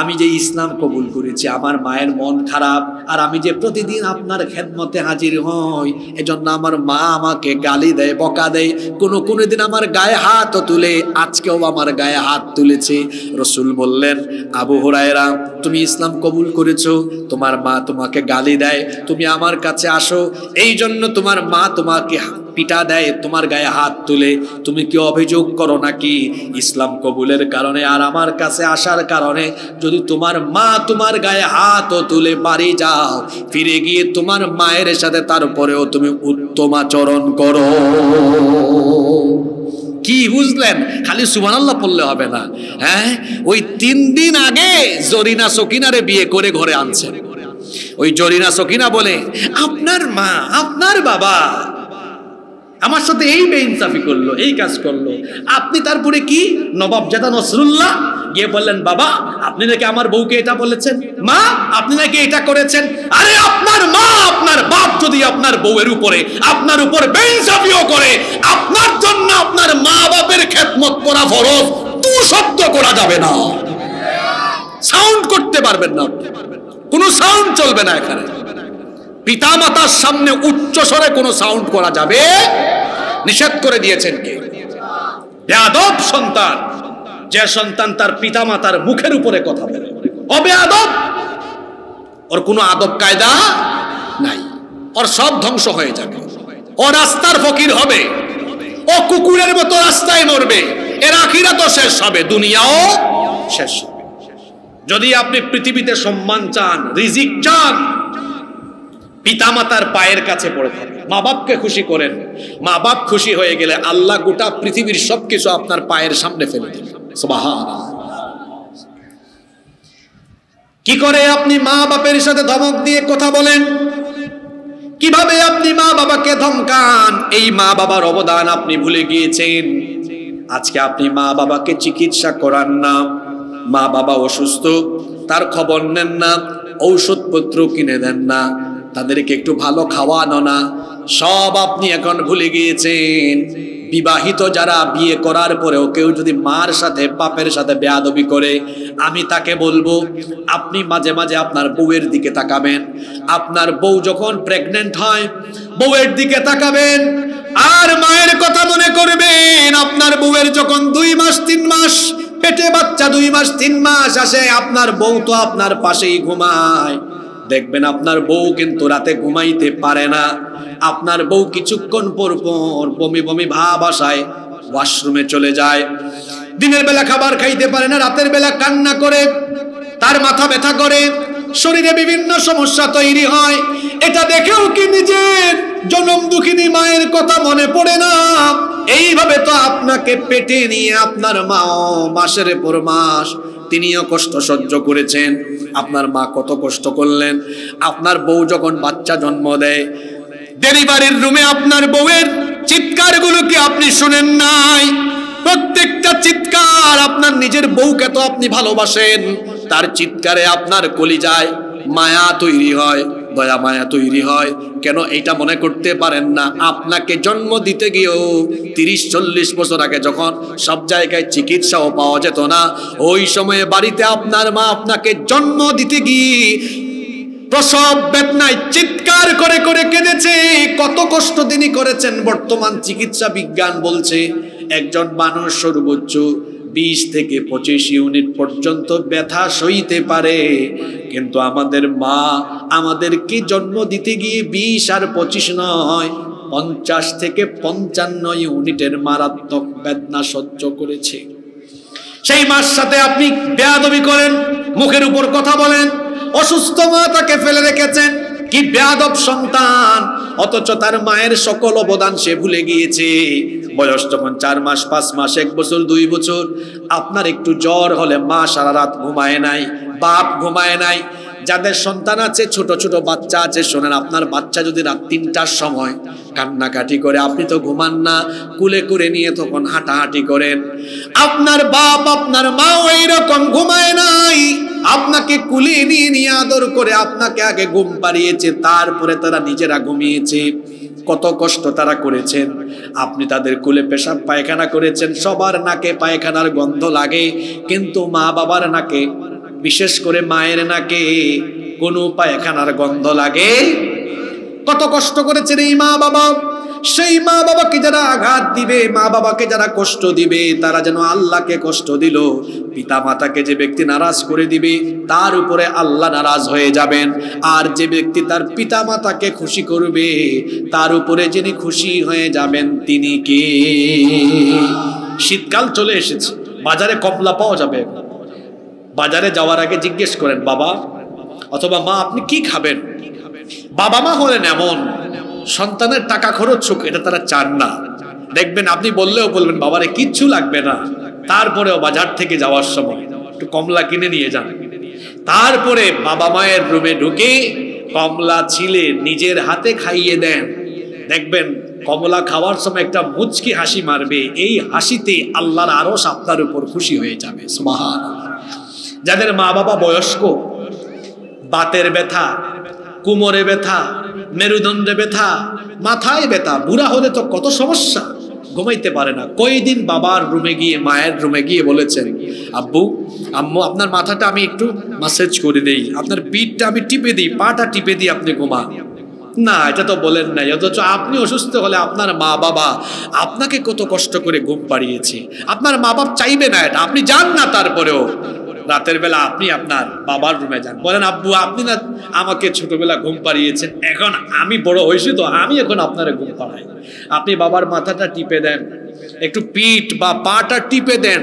[SPEAKER 1] আমি যে ইসলাম কবুল করেছি, আমার মায়ের মন খারাপ, আর আমি যে প্রতিদিন আপনার খেদমতে হাজির হই, এজন্য আমার মা আমাকে গালি দেয়, বকা দেয়, কোনো দিন আমার গায়ে হাতও তুলে, আজকেও আমার গায়ে হাত তুলেছে। রাসূল বললেন, আবু হুরায়রা, তুমি ইসলাম কবুল করেছো, তোমার মা তোমাকে গালি দেয়, তুমি আমার কাছে আসো, এই জন্য তোমার মা তোমাকে পিটা দেয়, তোমার গায়ে হাত তুলে, তুমি কি অভিযোগ করো নাকি ইসলাম কবুলের কারণে আর আমার কাছে আসার কারণে যদি তোমার মা তোমার গায়ে হাতও তুলে বাড়ি যাও, ফিরে গিয়ে তোমার মায়ের সাথে তারপরেও তুমি উত্তম আচরণ করো? কি বুঝলেন? খালি সুবহানাল্লাহ পড়লে হবে না। হ্যাঁ, ওই 3 দিন আগে জরিনা সকিনারে বিয়ে করে ঘরে আনছেন। ওই জরিনা সকিনা বলে, আপনার মা, আপনার বাবা আমার সাথে এই বেইনসাফি করলো, এই কাজ করলো, আপনি তারপরে কি নবাবজাদা নসরুল্লাহ গিয়ে বললেন, বাবা আপনি নাকি আমার বউকে এটা বলেছেন, মা আপনি নাকি এটা করেছেন। আরে আপনার মা, আপনার বাপ যদি আপনার বউয়ের উপরে, আপনার উপর বেইনসাফিও করে, আপনার জন্য আপনার মা বাপের খেদমত করা ফরজ, তু শব্দ করা যাবে না, সাউন্ড করতে পারবেন না, কোনো সাউন্ড চলবে না এখানে। পিতা মাতার সামনে উচ্চ স্বরে কোনো সাউন্ড করা যাবে, নিষেধ করে দিয়েছেন কে? বেয়াদব সন্তান, যে সন্তান তার পিতা মাতার মুখের উপরে কথা বলে, অবেয়াদব, ওর কোনো আদব কায়দা নাই, ওর সব ধ্বংস হয়ে যাবে, ও রাস্তার ফকির হবে, ও কুকুরের মতো রাস্তায় মরবে, এর আখিরাতও শেষ হবে, দুনিয়াও শেষ হবে। যদি আপনি পৃথিবীতে সম্মান চান, রিজিক চান, পিতামাতার পায়ের কাছে পড়ে থাকেন, মা বাপকে খুশি করেন। মা বাপ খুশি হয়ে গেলে আল্লাহ গোটা পৃথিবীর সবকিছু আপনার পায়ের সামনে ফেলে দেবেন। সুবহানাল্লাহ। কি করে আপনি মা বাপের সাথে ধমক দিয়ে কথা বলেন? কিভাবে আপনি মা বাবাকে ধমকান? এই মা বাবার অবদান আপনি ভুলে গিয়েছেন। আজকে আপনি মা বাবাকে চিকিৎসা করান না, মা বাবা অসুস্থ তার খবর নেন না, ঔষধপত্র কিনে দেন না, তাদেরকে একটু ভালো খাওয়ানো না, সব আপনি এখন ভুলে গিয়েছেন। বিবাহিত যারা বিয়ে করার পরেও কেউ যদি মার সাথে বাপের সাথে বেয়াদবি করে, আমি তাকে বলবো আপনি মাঝে মাঝে আপনার বউয়ের দিকে তাকাবেন। আপনার বউ যখন প্রেগনেন্ট হয় বউয়ের দিকে তাকাবেন আর মায়ের কথা মনে করবেন। আপনার বউয়ের যখন 2 মাস 3 মাস পেটে বাচ্চা 2 মাস 3 মাস আসে, আপনার বউ তো আপনার পাশেই ঘুমায়, দেখবেন আপনার বউ কিন্তু রাতে ঘুমাইতে পারে না। আপনার বউ কিছুক্ষণ পর পর বমি বমি ভাব আসায় ওয়াশরুমে চলে যায়। দিনের বেলা খাবার খাইতে পারে না, রাতের বেলা কান্না করে, তার মাথা ব্যথা করে, শরীরে বিভিন্ন সমস্যা তৈরি হয়। এটা দেখেও কি নিজের জনম দুঃখিনী মায়ের কথা মনে পড়ে না? এইভাবে তো আপনাকে পেটে নিয়ে আপনার মা মাসের পর মাস তিনিও কষ্ট সহ্য করেছেন। আপনার মা কত কষ্ট করলেন। আপনার বউ যখন বাচ্চা জন্ম দেয়, ডেলিভারির রুমে আপনার বউয়ের চিৎকারগুলো কি আপনি শুনেন নাই? প্রত্যেকটা চিৎকার, আপনার নিজের বউকে তো আপনি ভালোবাসেন, তার চিৎকারে আপনার কলিজায় মায়া তৈরি হয়,
[SPEAKER 2] দয়া মায়া তৈরি হয়। কেন এটা মনে করতে পারেন না আপনাকে জন্ম দিতে গিয়েও 30-40 বছর আগে যখন সব জায়গায় চিকিৎসাও পাওয়া যেত না, ওই সময়ে বাড়িতে আপনার মা আপনাকে জন্ম দিতে গিয়ে প্রসব বেদনায় চিৎকার করে করে কেঁদেছে, কত কষ্ট তিনি করেছেন। বর্তমান চিকিৎসা বিজ্ঞান বলছে একজন মানুষ সর্বোচ্চ 20 থেকে 25 ইউনিট পর্যন্ত ব্যথা সইতে পারে, কিন্তু আমাদের মা আমাদেরকে জন্ম দিতে গিয়ে 20 আর 25 নয় 50 থেকে 55 ইউনিটের মারাত্মক বেদনা সহ্য করেছে। সেই মার সাথে আপনি বেয়াদবি করেন, মুখের উপর কথা বলেন, অসুস্থ মা তাকে ফেলে রেখেছেন, কি বেয়াদব সন্তান। অথচ তার মায়ের সকল অবদান সে ভুলে গিয়েছে। বয়স যখন 4 মাস, 5 মাস, 1 বছর, 2 বছর, আপনার একটু জ্বর হলে মা সারা রাত ঘুমায় নাই, বাপ ঘুমায় নাই। যাদের সন্তান আছে, ছোট ছোট বাচ্চা আছে, শোনেন, আপনার বাচ্চা যদি রাত 3টার সময় কান্নাকাটি করে, আপনি তো ঘুমান না, কুলে করে নিয়ে তখন হাঁটাহাঁটি করেন। আপনার বাপ আপনার মাও এইরকম ঘুমায় নাই, আপনাকে কুলে নিয়ে নিয়ে আদর করে আপনাকে আগে ঘুম পাড়িয়েছে, তারপরে তারা নিজেরা ঘুমিয়েছে। কত কষ্ট তারা করেছেন। আপনি তাদের কোলে পেশাব পায়খানা করেছেন, সবার নাকে পায়খানার গন্ধ লাগে, কিন্তু মা বাবার নাকে, বিশেষ করে মায়ের নাকে কোনো পায়খানার গন্ধ লাগে? কত কষ্ট করেছেন এই মা বাবা। সেই মা বাবাকে যারা আঘাত দিবে, মা বাবাকে যারা কষ্ট দিবে, তারা যেন আল্লাহকে কষ্ট দিল। পিতা মাতাকে যে ব্যক্তি নারাজ করে দিবে, তার উপরে আল্লাহ নারাজ হয়ে যাবেন। আর যে ব্যক্তি তার পিতা মাতাকে খুশি করবে, তার উপরে যিনি খুশি হয়ে যাবেন তিনি কে? শীতকাল চলে এসেছে, বাজারে কমলা পাওয়া যাবে। বাজারে যাওয়ার আগে জিজ্ঞেস করেন, বাবা অথবা মা আপনি কি খাবেন? বাবা মা হলেন এমন, সন্তানের টাকা খরচ হোক এটা তারা চান না। দেখবেন আপনি বললেও বলবেন বাবারে কিচ্ছু লাগবে না, তারপরেও বাজার থেকে যাওয়ার সময় একটু কমলা কিনে নিয়ে যান। তারপরে বাবা মায়ের রুমে ঢুকে কমলা ছিলে নিজের হাতে খাইয়ে দেন। দেখবেন কমলা খাওয়ার সময় একটা মুচকি হাসি মারবে, এই হাসিতে আল্লাহর আরশ আপনার উপর খুশি হয়ে যাবে। সুবহানাল্লাহ। যাদের মা বাবা বয়স্ক, বাতের ব্যথা, কোমরে ব্যথা, মেরুদণ্ডে ব্যথা, মাথায় ব্যথা, বুড়া হলে তো কত সমস্যা, ঘুমাইতে পারে না। কয়দিন বাবার রুমে গিয়ে, মায়ের রুমে গিয়ে বলেছেন, আব্বু আম্মু আপনার মাথাটা আমি একটু মাসাজ করে দেই, আপনার পিঠটা আমি টিপে দিই, পাটা টিপে দিই, আপনি ঘুমান না? এটা তো বলেন নাই। অথচ আপনি অসুস্থ হলে আপনার মা বাবা আপনাকে কত কষ্ট করে ঘুম পাড়িয়েছে। আপনার মা বাবা চাইবে না এটা, আপনি যান না, তারপরেও রাতের বেলা আপনি আপনার বাবার রুমে যান, বলেন আব্বু আপনি না আমাকে ছোটবেলা ঘুম পাড়িয়েছেন, এখন আমি বড় হয়েছি তো আমি এখন আপনারে ঘুম পাড়াই। আপনি বাবার মাথাটা টিপে দেন, একটু পিঠ বা পাটা টিপে দেন,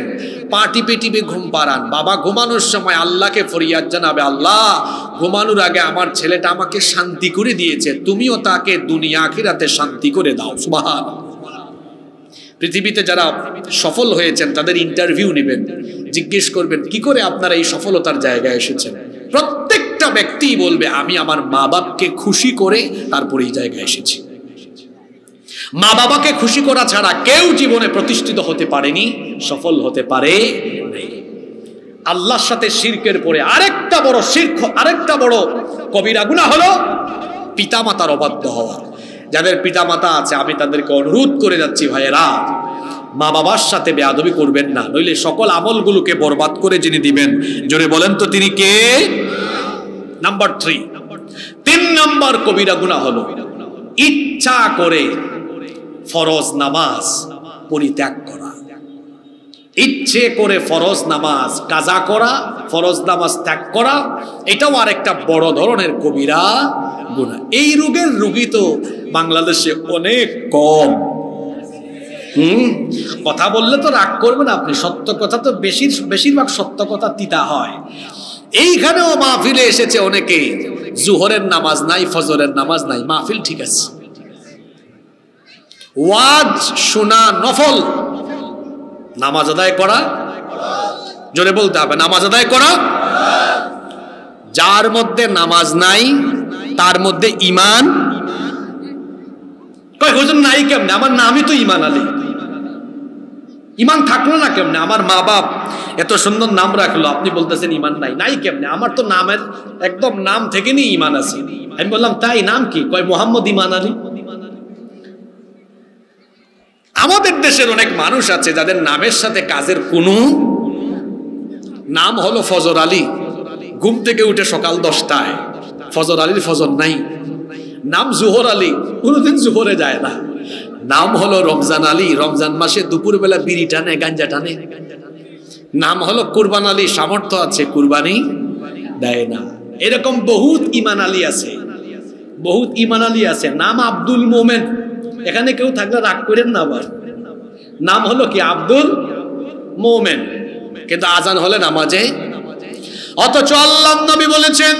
[SPEAKER 2] পা টিপে টিপে ঘুম পাড়ান। বাবা ঘুমানোর সময় আল্লাহকে ফরিয়াদ জানাবে, আল্লাহ ঘুমানোর আগে আমার ছেলেটা আমাকে শান্তি করে দিয়েছে, তুমিও তাকে দুনিয়া আখিরাতে শান্তি করে দাও। সুবহানাল্লাহ। পৃথিবীতে যারা সফল হয়েছেন তাদের ইন্টারভিউ নেবেন, জিজ্ঞেস করবেন কি করে আপনারা এই সফলতার জায়গায় এসেছেন। প্রত্যেকটা ব্যক্তি বলবে আমি আমার মা বাবাকে খুশি করে তারপরে এই জায়গায় এসেছি। মা বাবাকে খুশি করা ছাড়া কেউ জীবনে প্রতিষ্ঠিত হতে পারেনি, সফল হতে পারে নাই। আল্লাহর সাথে শিরকের পরে আরেকটা বড় শিরক, আরেকটা বড় কবিরা গুনাহ হলো পিতামাতার অবাধ্য হওয়া। যাদের পিতামাতা আছে আমি তাদেরকে অনুরোধ করে যাচ্ছি, ভাইয়েরা মা বাবার সাথে বেয়াদবি করবেন না, নইলে সকল আমলগুলোকে বরবাদ করে যিনি দিবেন, জোরে বলেন তো তিনি কে? নাম্বার 3 নম্বর কবিরা গুনাহ হলো ইচ্ছা করে ফরজ নামাজ পরিত্যাগ করা। ইচ্ছে করে ফরজ নামাজ কাজা করা, ফরজ নামাজ ত্যাগ করা, এটাও আরেকটা বড় ধরনের কবিরা গুনাহ। এই রোগের রোগী তো বাংলাদেশে অনেক কম। কথা বললে তো রাগ করবেন আপনি, সত্য কথা তো বেশিরভাগ সত্য কথা তিতা হয়। এইখানেও মাহফিলে এসেছে অনেকে, জোহরের নামাজ নাই, ফজরের নামাজ নাই, মাহফিল ঠিক আছে, ওয়াজ শোনা নফল, নামাজ আদায় করা, জোরে বলতে হবে নামাজ আদায় করা। যার মধ্যে নামাজ নাই তার মধ্যে ঈমান কয় হুজুর নাই কেমনে? আমার নামই তো ঈমান আলী। ঈমান থাকলো না কেমনে? আমার মা বাপ এত সুন্দর নাম রাখলো, আপনি বলতেছেন ঈমান নাই? নাই কেমনে? আমার তো নামের একদম নাম থেকে নিয়ে ঈমান আছে।
[SPEAKER 1] আমি বললাম তাই, নাম কি? কয় মোহাম্মদ ইমান আলী। আমাদের দেশের অনেক মানুষ আছে যাদের নামের সাথে কাজের কোনো, নাম হলো ফজর আলী, ঘুম থেকে উঠে সকাল 10টায় ফজর আলীর ফজর নাই। নাম জোহর আলী, কোনোদিন জোহরে যায় না। নাম হলো রমজান আলী, রমজান মাসে দুপুরবেলা বিড়ি টানে, গাঞ্জা টানে। নাম হলো কুরবান আলী, সামর্থ্য আছে, কুরবানি দেয় না। এরকম বহুত ইমান আলী আছে, বহুত ইমান আলী আছে। নাম আব্দুল মোমেন, এখানে কেউ থাকলে রাগ করেন না আবার। নাম হলো কি? আব্দুল মোমেন, কিন্তু আজান হলে নামাজে। অথচ আল্লাহর নবী বলেছেন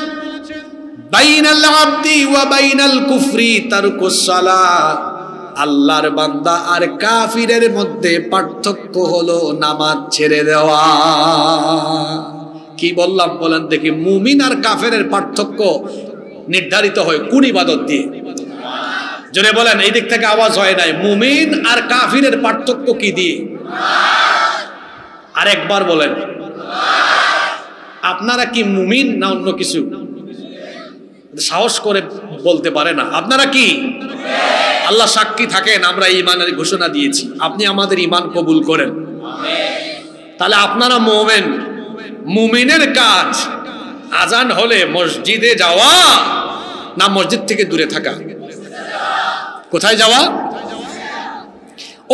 [SPEAKER 1] বাইনাল আবদি ওয়া বাইনাল কুফরি তারকুস সালাহ, আল্লাহর বান্দা আর কাফিরের মধ্যে পার্থক্য হলো নামাজ ছেড়ে দেওয়া। কি বললাম বলেন দেখি? মুমিন আর কাফেরের পার্থক্য নির্ধারিত হয় কোন ইবাদত দিয়ে? জোরে বলেন, এই দিক থেকে আওয়াজ হয় নাই। মুমিন আর কাফিরের পার্থক্য কি দিয়ে? আরেকবার বলেন, আপনারা কি মুমিন না অন্য কিছু? সাহস করে বলতে পারে না। আপনারা কি? আল্লাহ সাক্ষী থাকেন, আমরা ঈমানের ঘোষণা দিয়েছি, আপনি আমাদের ঈমান কবুল করেন। তাহলে আপনারা মুমিন। মুমিনের কাজ আজান হলে মসজিদে যাওয়া না মসজিদ থেকে দূরে থাকা? কোথায় যাওয়া?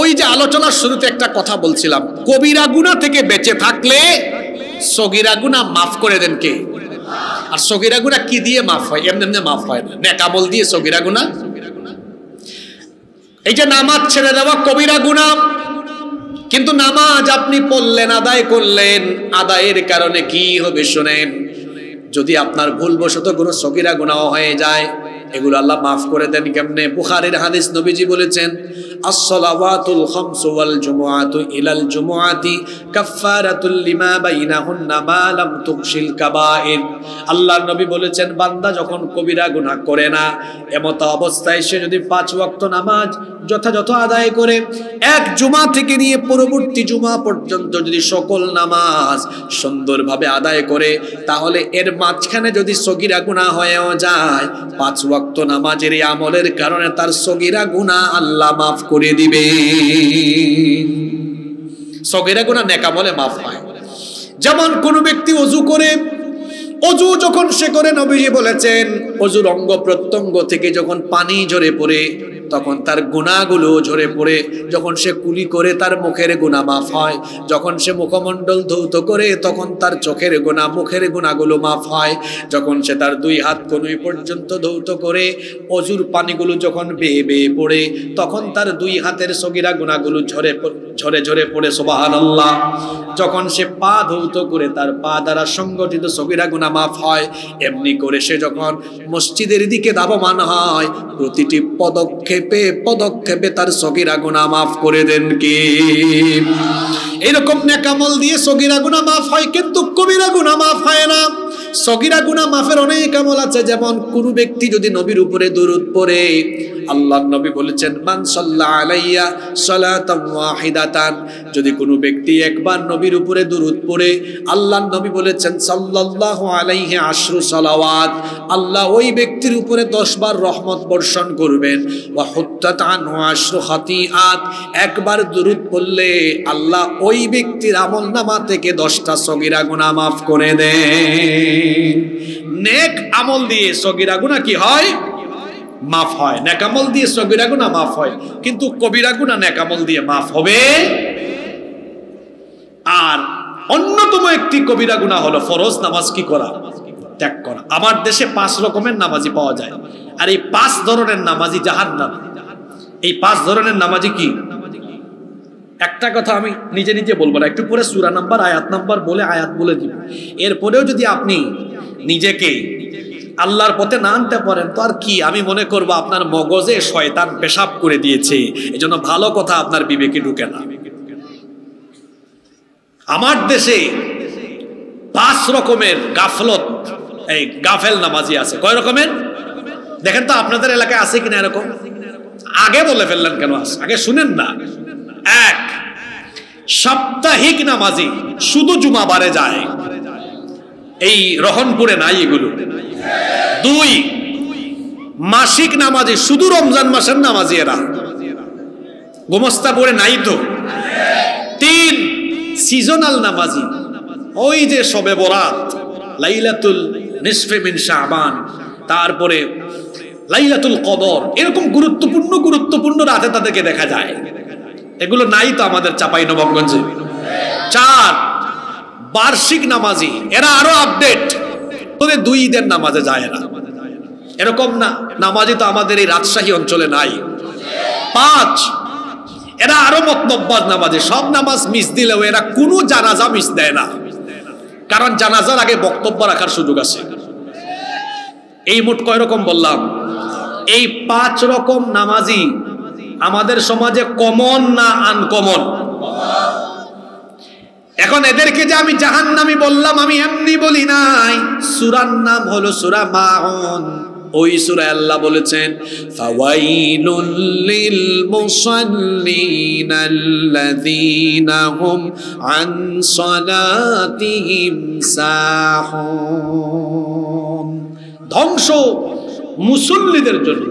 [SPEAKER 1] ওই যে আলোচনার শুরুতে একটা কথা বলছিলাম, কবিরা গুনাহ থেকে বেঁচে থাকলে সগীরা গুনাহ মাফ করে দেন কে? আর সগীরা গুনাহ কি দিয়ে মাফ হয়? এমনি এমনি মাফ হয় না, নেক আমল দিয়ে সগীরা গুনাহ। এই যে নামাজ ছেড়ে দেওয়া কবিরা গুনাহ, কিন্তু নামাজ আপনি পড়লেন, আদায় করলেন, আদায়ের কারণে কি হবে শুনেন। যদি আপনার ভুলবশত কোনো সগীরা গুনাহ হয়ে যায়, এগুলো আল্লাহ মাফ করে দেন কেমনে? বুখারীর হাদিস, নবীজি বলেছেন as-salawatul khamsu wal jumu'atu ilal jumu'ati kaffaratul lima bainahunna ma lam tughshil kaba'ir। আল্লাহর নবী বলেছেন, বান্দা যখন কবিরা গুনাহ করে না, এমত অবস্থায় সে যদি 5 ওয়াক্ত নামাজ যথাযথ আদায় করে, এক জুমা থেকে নিয়ে পরবর্তী জুমা পর্যন্ত যদি সকল নামাজ সুন্দরভাবে আদায় করে, তাহলে এর মাঝখানে যদি সগীরা গুনাহ হয়েও যায়, 5 ওয়াক্ত নামাজের এই আমলের কারণে তার সগীরা গুনাহ আল্লাহ মাফ করে দিবে। সগীরা গুনাহ নেক আমলে মাফ হয়। যেমন কোন ব্যক্তি ওযু করে, ওযু যখন সে করে, নবীজি বলেছেন ওযুর অঙ্গ প্রত্যঙ্গ থেকে যখন পানি ঝরে পড়ে, তখন তার গুনাহগুলো ঝরে পড়ে। যখন সে কুলি করে, তার মুখের গুনাহ মাফ হয়। যখন সে মুখমণ্ডল ধৌত করে, তখন তার চোখের গুনাহ, মুখের গুনাহগুলো মাফ হয়। যখন সে তার 2 হাত কনুই পর্যন্ত ধৌত করে, ওযুর পানিগুলো যখন বেয়ে বেয়ে পড়ে, তখন তার 2 হাতের সগীরা গুনাহগুলো ঝরে ঝরে পড়ে। সুবহানাল্লাহ। যখন সে পা ধৌত করে, তার পা দ্বারা সংগঠিত সগীরা গুনাহ মাফ হয়। এমনি করে সে যখন মসজিদের দিকে ধাবমান হয়, প্রতিটি পদক্ষেপে পদক্ষেপে তার সগীরা গুনাহ মাফ করে দেন কে? এরকম নেক আমল দিয়ে সগীরা গুনাহ মাফ হয়, কিন্তু কবিরা গুনাহ মাফ হয় না। সগীরা গুনাহ মাফের অনেক আমল আছে। যেমন কোন ব্যক্তি যদি নবীর উপরে দরুদ পড়ে, আল্লাহর নবী বলেছেন মান সাল্লা আলাইয়া সালাতান ওয়াহিদাতান, যদি কোনো ব্যক্তি একবার নবীর উপরে দরুদ পড়ে, আল্লাহর নবী বলেছেন সাল্লাল্লাহু আলাইহি আশরু সালাওয়াত, আল্লাহ ওই ব্যক্তির উপরে 10 বার রহমত বর্ষণ করবেন। ওয়া হুত্তাত আনহু আশরু খাতিআত, একবার দরুদ পড়লে আল্লাহ ওই ব্যক্তির আমলনামা থেকে 10টা সগীরা গুনাহ মাফ করে দেন। নেক আমল দিয়ে সগীরা গুনাহ কি হয়? মাফ হয়। নেক আমল দিয়ে সগীরা গুনাহ মাফ হয়, কিন্তু কবিরা গুনাহ নেক আমল দিয়ে মাফ হবে। আর অন্যতম একটি কবিরা গুনাহ হলো ফরজ নামাজ কি করা? ত্যাগ করা। আমার দেশে 5 রকমের নামাজি পাওয়া যায়, আর এই 5 ধরনের নামাজি জাহান্নামী। এই 5 ধরনের নামাজি কি? একটা কথা আমি নিজে নিজে বলবো না, একটু পরে সূরা নাম্বার, আয়াত নাম্বার বলে আয়াত বলে দিব। এরপরেও যদি আপনি নিজেকে আল্লাহর পথে না আনতে পারেন, তো আর কি, আমি মনে করব আপনার মগজে শয়তান পেশাব করে দিয়েছে। এজন্য ভালো কথা আপনার বিবেকে ঢুকে না। আমার দেশে 5 রকমের গাফলত, এই গাফেল নামাজি আছে। কয় রকমের দেখেন তো আপনাদের এলাকায় আছে কিনা এরকম? আগে বলে ফেললেন কেন? আগে শুনেন না। 1, সাপ্তাহিক নামাজি, শুধু জুমাবারে যায়, এই রহনপুরে নাই এগুলো। 2,
[SPEAKER 2] মাসিক নামাজি, শুধু রমজান মাসের নামাজি এরা, গোমস্তা পড়ে নাই তো। 3 সিজনাল নামাজি, ওই যে শবে বরাত, লাইলাতুল নিসফে মিন শাবান, তারপরে লাইলাতুল কদর, এরকম গুরুত্বপূর্ণ রাতে তাদেরকে দেখা যায়। এগুলো নাই তো আমাদের চাঁপাইনবাবগঞ্জে। 4 বার্ষিক নামাজি, এরা আরো আপডেট, ওদের 2 ঈদের নামাজে যায় এরা, এরকম না নামাজি তো আমাদের এই রাজশাহী অঞ্চলে নাই। 5 এরা আরো মতনব্বাজ নামাজি, সব নামাজ মিস দিলেও এরা কোনো জানাজা মিস দেয় না, কারণ জানাজার আগে বক্তব্য রাখার সুযোগ আছে। এই মোট কয় রকম বললাম? এই 5 রকম নামাজি আমাদের সমাজে কমন না আনকমন? এখন এদেরকে যে আমি জাহান্নামী বললাম, আমি এমনি বলি নাই, সূরার নাম হলো সূরা মাউন। ওই সূরায় আল্লাহ বলেছেন, ফাওয়াইলুল লিল মুসাল্লিন আল্লাযীনা হুম আন সালাতিহিম সাহুন। ধ্বংস মুসল্লিদের জন্য।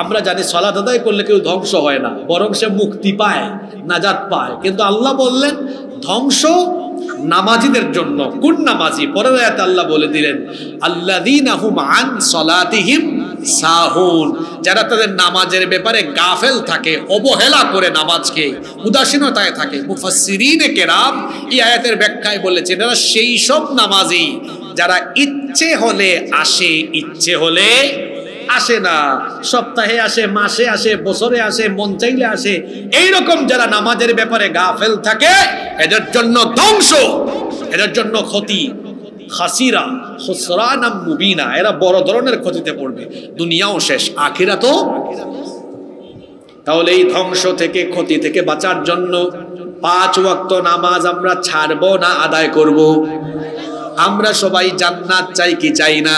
[SPEAKER 2] আমরা জানি সালাত আদায় করলে কেউ ধ্বংস হয় না, বরং সে মুক্তি পায়, নাজাত পায়। কিন্তু আল্লাহ বললেন ধ্বংস নামাজিদের জন্য। কোন নামাজি? পরের আয়াতে আল্লাহ বলে দিলেন, আল্লাযীনা হুম আন সালাতিহিম সাহুন, যারা তাদের নামাজের ব্যাপারে গাফেল থাকে, অবহেলা করে, নামাজকে উদাসীনতায় থাকে। মুফাসসিরিনে কেরাম এই আয়াতের ব্যাখ্যায় বলেছেন, এরা সেই সব নামাজি যারা ইচ্ছে হলে আসে, ইচ্ছে হলে আসে না, সপ্তাহে আসে, মাসে আসে, বছরে আসে, মন চাইলে আসে। এইরকম যারা নামাজের ব্যাপারে গাফেল থাকে, এদের জন্য ধ্বংস, এদের জন্য ক্ষতি। খাসিরা খুসরানাম মুবিনা, এরা বড় ধরনের ক্ষতিতে পড়বে, দুনিয়াও শেষ, আখিরাতও। তাহলে এই ধ্বংস থেকে, ক্ষতি থেকে বাঁচার জন্য 5 ওয়াক্ত নামাজ আমরা ছাড়বো না, আদায় করব। আমরা সবাই জান্নাত চাই কি চাই না?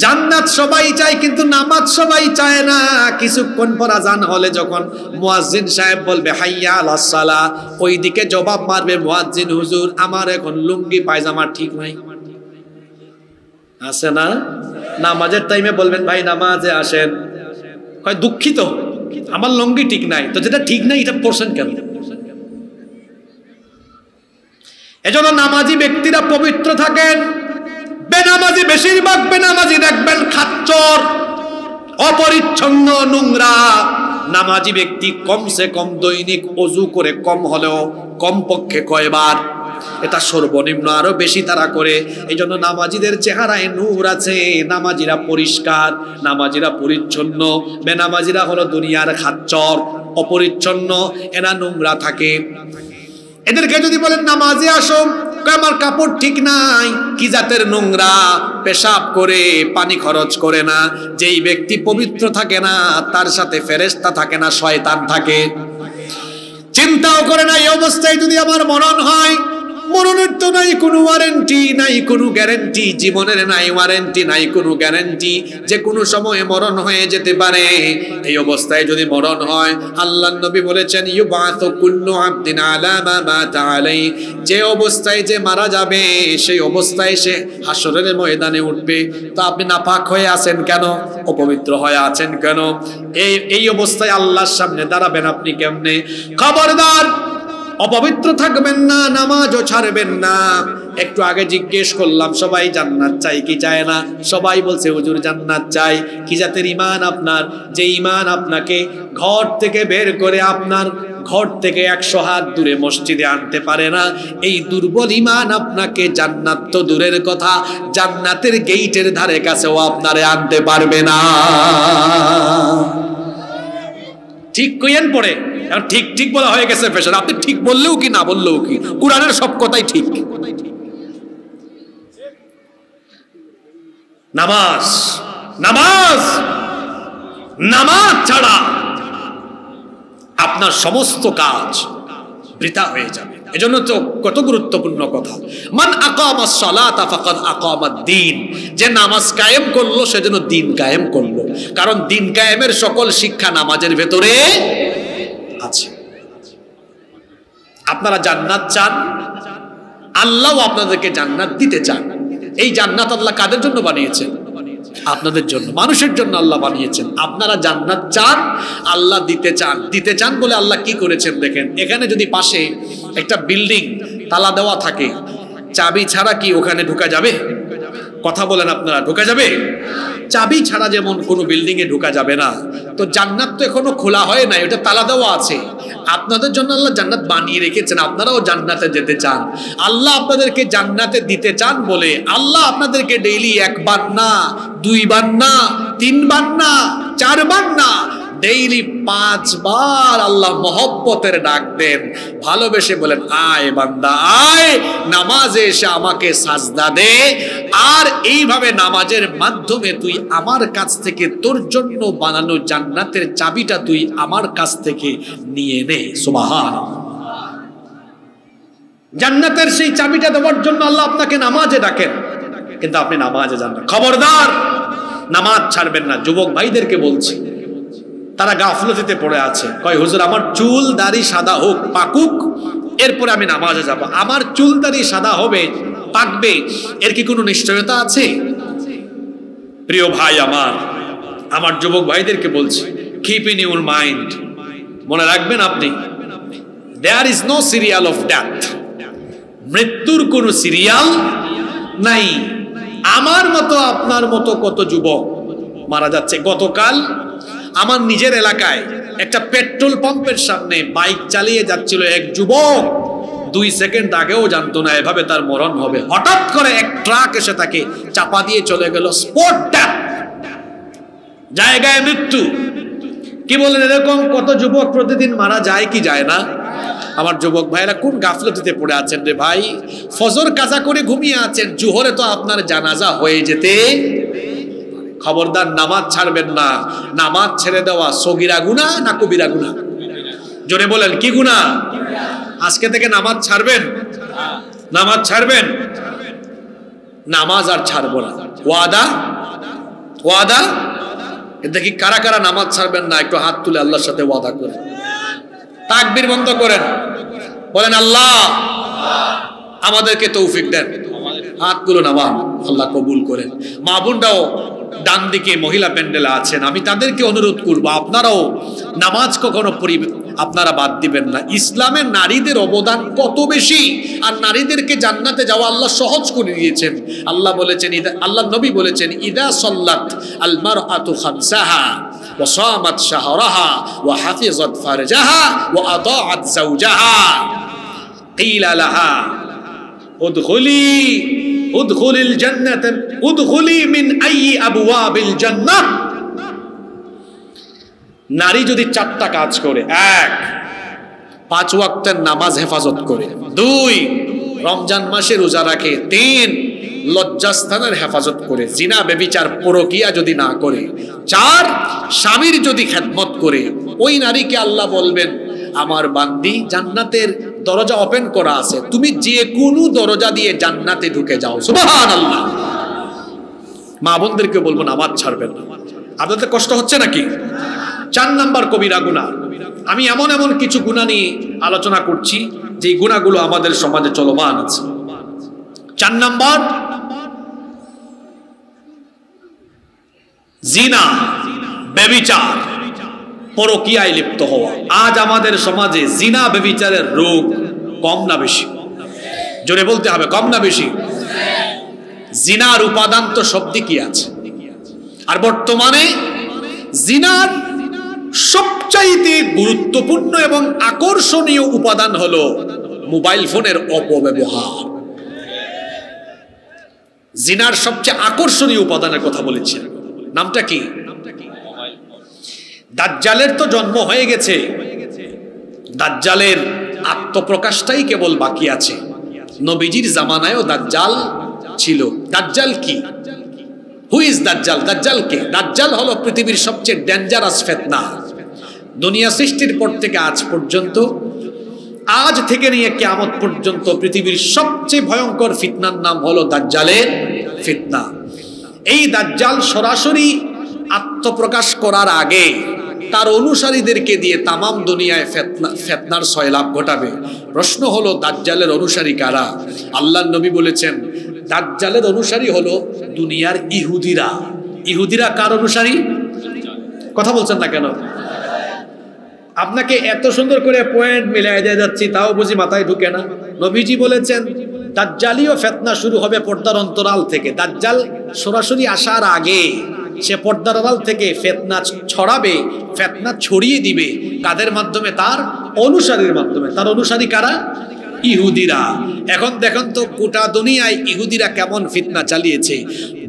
[SPEAKER 2] জান্নাত সবাই চায়, কিন্তু নামাজ সবাই চায় না। কিছুক্ষণ পর আজান হলে যখন মুয়াজ্জিন সাহেব বলবে হাইয়া আলাস সালাহ, ওই দিকে জবাব মারবে মুয়াজ্জিন, হুজুর আমার এখন লুঙ্গি পায়জামা ঠিক নাই। আছে না? নামাজের টাইমে বলবেন ভাই নামাজে আসেন, কয় দুঃখিত আমার লুঙ্গি ঠিক নাই। তো যেটা ঠিক নাই এটা পড়ছেন কেন? এজন্য নামাজি ব্যক্তিরা পবিত্র থাকেন। বেনামাজি, বেশিরভাগ বেনামাজি দেখবেন খাচ্চর, অপরিচ্ছন্ন, নোংরা। নামাজি ব্যক্তি কমসে কম দৈনিক ওযু করে, কম হলেও কমপক্ষে কয়বার, এটা সর্বনিম্ন, আরো বেশি তারা করে। এই জন্য নামাজিদের চেহারায় নূর আছে, নামাজিরা পরিষ্কার, নামাজিরা পরিচ্ছন্ন। বেনামাজিরা হলো দুনিয়ার খাচ্চর, অপরিচ্ছন্ন, এরা নোংরা থাকে। এদেরকে যদি বলেন নামাজে আসো, আমার কাপড় ঠিক নাই, কি জাতের নোংরা, পেশাব করে, পানি খরচ করে না। যেই ব্যক্তি পবিত্র থাকে না, তার সাথে ফেরেশতা থাকে না, শয়তান থাকে। চিন্তাও করে না, এই অবস্থায় যদি আমার মরণ হয়, মরণের তো নাই কোনো ওয়ারেন্টি, নাই কোনো গ্যারান্টি, জীবনের নাই ওয়ারেন্টি, নাই কোনো গ্যারান্টি, যে কোনো সময়ে মরণ হয়ে যেতে পারে। এই অবস্থায় যদি মরণ হয়, আল্লাহর নবী বলেছেন ইউবাসু কুল্লু আবদিন আলা মা মাতা আলাই, যে অবস্থায় যে মারা যাবে সেই অবস্থায় সে হাসরের ময়দানে উঠবে। তো আপনি নাপাক হয়ে আছেন কেন? অপবিত্র হয়ে আছেন কেন? এই অবস্থায় আল্লাহর সামনে দাঁড়াবেন আপনি কেমনে? খবরদার অপবিত্র থাকবেন না, নামাজও ছাড়বেন না। একটু আগে জিজ্ঞেস করলাম সবাই জান্নাত চাই কি চায় না? সবাই বলছে হুজুর জান্নাত চাই। কি জাতের ঈমান আপনার? যে ঈমান আপনাকে ঘর থেকে বের করে আপনার ঘর থেকে 100 হাত দূরে মসজিদে আনতে পারে না, এই দুর্বল ঈমান আপনাকে জান্নাত তো দূরের কথা, জান্নাতের গেইটের ধারে কাছেও আপনারে আনতে পারবে না। ঠিক কইেন পড়ে, ঠিক ঠিক বলা হয়ে গেছে ফ্যাশন। আপনি ঠিক বললেও কি না বললেও কি, কোরআনের সব কথাই ঠিক। নামাজ নামাজ নামাজ ছাড়া আপনার সমস্ত কাজ বৃথা হয়ে যাবে। এজন্য তো কত গুরুত্বপূর্ণ কথা, মান আকামাস সালাতা ফাকাদ আকামাদ দ্বীন, যে নামাজ কায়েম করলো সেজন্য দ্বীন কায়েম করলো। কারণ দ্বীন কায়েমের সকল শিক্ষা নামাজের ভেতরে আছে। আপনারা জান্নাত চান, আল্লাহ আপনাদেরকে জান্নাত দিতে চান। এই জান্নাত আল্লাহ কাদের জন্য বানিয়েছেন?
[SPEAKER 1] আপনাদের জন্য, মানুষের জন্য আল্লাহ বানিয়েছেন। আপনারা জান্নাত চান, আল্লাহ দিতে চান বলে আল্লাহ কি করেছেন দেখেন। এখানে যদি পাশে একটা বিল্ডিং তালা দেওয়া থাকে, চাবি ছাড়া কি ওখানে ঢোকা যাবে? কথা বলেন আপনারা, ঢোকা যাবে? চাবি ছাড়া যেমন কোনো বিল্ডিং এ ঢোকা যাবে না, তো জান্নাত তো এখনো খোলা হয় নাই, ওটা তালা দেওয়া আছে। আপনাদের জন্য আল্লাহ জান্নাত বানিয়ে রেখেছেন, আপনারাও জান্নাতে যেতে চান। আল্লাহ আপনাদেরকে জান্নাতে দিতে চান বলে আল্লাহ আপনাদেরকে ডেইলি 1 বার না, 2 বার না, 3 বার না, 4 বার না, ডেইলি 5 বার আল্লাহ মহব্বতের ডাক দেন, ভালোবেসে বলেন, আয় বান্দা আয়, নামাজে এসে আমাকে সাজদা দে। আর এইভাবে নামাজের মাধ্যমে তুই আমার কাছ থেকে তোর জন্য বানানো জান্নাতের চাবিটা তুই আমার কাছ থেকে নিয়ে নে। সুবহানাল্লাহ। জান্নাতের সেই চাবিটা দেওয়ার জন্য আল্লাহ আপনাকে নামাজে ডাকেন, কিন্তু আপনি নামাজে যান না। খবরদার, নামাজ ছাড়বেন না। যুবক ভাইদেরকে বলছি, তারা গাফলতিতে পড়ে আছে, কয় হুজুর আমার চুল দাড়ি সাদা হোক, পাকুক, এরপরে আমি নামাজে যাব। আমার চুল দাড়ি সাদা হবে, পাকবে, এর কি কোনো নিশ্চয়তা আছে? প্রিয় ভাই আমার যুবক ভাইদেরকে বলছি, কিপ ইন ইউর মাইন্ড, মনে রাখবেন আপনি, there is no serial of death, মৃত্যুর কোনো সিরিয়াল নাই। আমার মতো আপনার মতো কত যুবক মারা যাচ্ছে। গতকাল আমার নিজের এলাকায় একটা পেট্রোল পাম্পের সামনে বাইক চালিয়ে যাচ্ছিল এক যুবক, 2 সেকেন্ড আগেও জানতো না এভাবে তার মরণ হবে। হঠাৎ করে এক ট্রাক এসে তাকে চাপা দিয়ে চলে গেল, স্পট ডেথ, জায়গায় মৃত্যু। কি বলেন, এরকম কত যুবক প্রতিদিন মারা যায় কি যায় না? আমার যুবক ভাইরা কোন গাফলতিতে পড়ে আছেন রে ভাই। ফজর কাজা করে ঘুমিয়ে আছেন, জোহরে তো আপনার জানাজা হয়ে যেতে। খবরদার, নামাজ ছাড়বেন না। নামাজ ছেড়ে দেওয়া সগীরা গুনাহ না কবিরা গুনাহ? জোরে বলেন, কি গুনাহ? আজকে থেকে নামাজ ছাড়বেন, নামাজ ছাড়বেন। নামাজ আর ছাড়বো না, ওয়াদা, ওয়াদা। দেখি কারা কারা নামাজ ছাড়বেন না, একটু হাত তুলে আল্লাহর সাথে ওয়াদা করে তাকবীর বন্ধ করেন, বলেন আল্লাহ আমাদেরকে তৌফিক দেন। হাতগুলো নামান, আল্লাহ কবুল করেন। মা বোনরাও ডান দিকে মহিলা প্যান্ডেলে আছেন, আমি তাদেরকে অনুরোধ করব, আপনারাও নামাজ কখনো আপনারা বাদ দিবেন না। ইসলামের নারীদের অবদান কত বেশি, আর নারীদেরকে জান্নাতে যাওয়া আল্লাহ সহজ করে দিয়েছেন। আল্লাহ বলেছেন, আল্লাহ নবী বলেছেন, ইদা সাল্লাত আল মারআতু খামসাহা ওয়া সামাত শাহরাহা ওয়া হাফিজাত ফারজাহা ওয়া আতাআত যাওজাহা কিলা লাহা উদখুলিল জান্নাত উদখুলি মিন আইয়ি আবওয়াবিল জান্নাহ। নারী যদি 4টা কাজ করে, 1 5 ওয়াক্তের নামাজ হেফাজত করে, 2 রমজান মাসে রোজা রাখে, 3 লজ্জাস্থানের হেফাজত করে, জিনা ব্যভিচার পরকিয়া যদি না করে, 4 স্বামীর যদি খেদমত করে, ওই নারীকে আল্লাহ বলবেন, আমার বান্দি জান্নাতের দরজা ওপেন করা আছে, তুমি যে কোনো দরজা দিয়ে জান্নাতে ঢুকে যাও। সুবহানাল্লাহ। মা বোনদেরকে বলবো, নামাজ ছাড়বেন না। আপনাদের কষ্ট হচ্ছে নাকি? 4 নাম্বার কবিরা গুনাহ। আমি এমন কিছু গুনাহ নিয়ে আলোচনা করছি যে গুনাহগুলো আমাদের সমাজে চলমান আছে। 4 নাম্বার, জিনা, ব্যভিচার, পরকীয়ায় লিপ্ত হওয়া। আজ আমাদের সমাজে জিনা ব্যভিচারের রোগ কম না বেশি? জোরে বলতে হবে, কম না বেশি? জিনার উপাদান তো সব দিকই আছে, আর বর্তমানে জিনার সবচাইতে গুরুত্বপূর্ণ এবং আকর্ষণীয় উপাদান হলো মোবাইল ফোনের অপব্যবহার। জিনার সবচেয়ে আকর্ষণীয় উপাদানের কথা বলেছি, নামটা কি? দাজ্জালের তো জন্ম হয়ে গেছে, দাজ্জালের আত্মপ্রকাশটাই কেবল বাকি আছে। নবীজির জামানায়ও দাজ্জাল ছিল। দাজ্জাল কি? হু ইজ দাজ্জাল? দাজ্জাল কে? দাজ্জাল হলো পৃথিবীর সবচেয়ে ডেঞ্জারাস ফিতনা। দুনিয়া সৃষ্টির পর থেকে আজ পর্যন্ত, আজ থেকে নিয়ে কিয়ামত পর্যন্ত পৃথিবীর সবচেয়ে ভয়ঙ্কর ফিতনার নাম হলো দাজ্জালের ফিতনা। এই দাজ্জাল সরাসরি আত্মপ্রকাশ করার আগে তার অনুসারীদেরকে দিয়ে তামাম দুনিয়ায় ফিতনার সয়লাভ ঘটাবে। প্রশ্ন হলো, দাজ্জালের অনুসারী কারা? আল্লাহর নবী বলেছেন, দাজ্জালের অনুসারী হলো দুনিয়ার ইহুদিরা। ইহুদিরা কার অনুসারী? কথা বলছেন না কেন? আপনাকে এত সুন্দর করে পয়েন্ট মিলাই দিয়ে যাচ্ছি, তাও বুঝি মাথায় ঢুকে না। নবীজি বলেছেন দাজ্জালীয় ফিতনা শুরু হবে পর্দার অন্তরাল থেকে। দাজ্জাল সরাসরি আসার আগে সে পর্দার আড়াল থেকে ফিতনা ছড়াবে, ফিতনা ছড়িয়ে দিবে। কাদের মাধ্যমে? তার অনুসারীর মাধ্যমে। তার অনুসারী কারা? ইহুদিরা। এখন দেখেন তো গোটা দুনিয়ায় ইহুদিরা কেমন ফিতনা চালিয়েছে।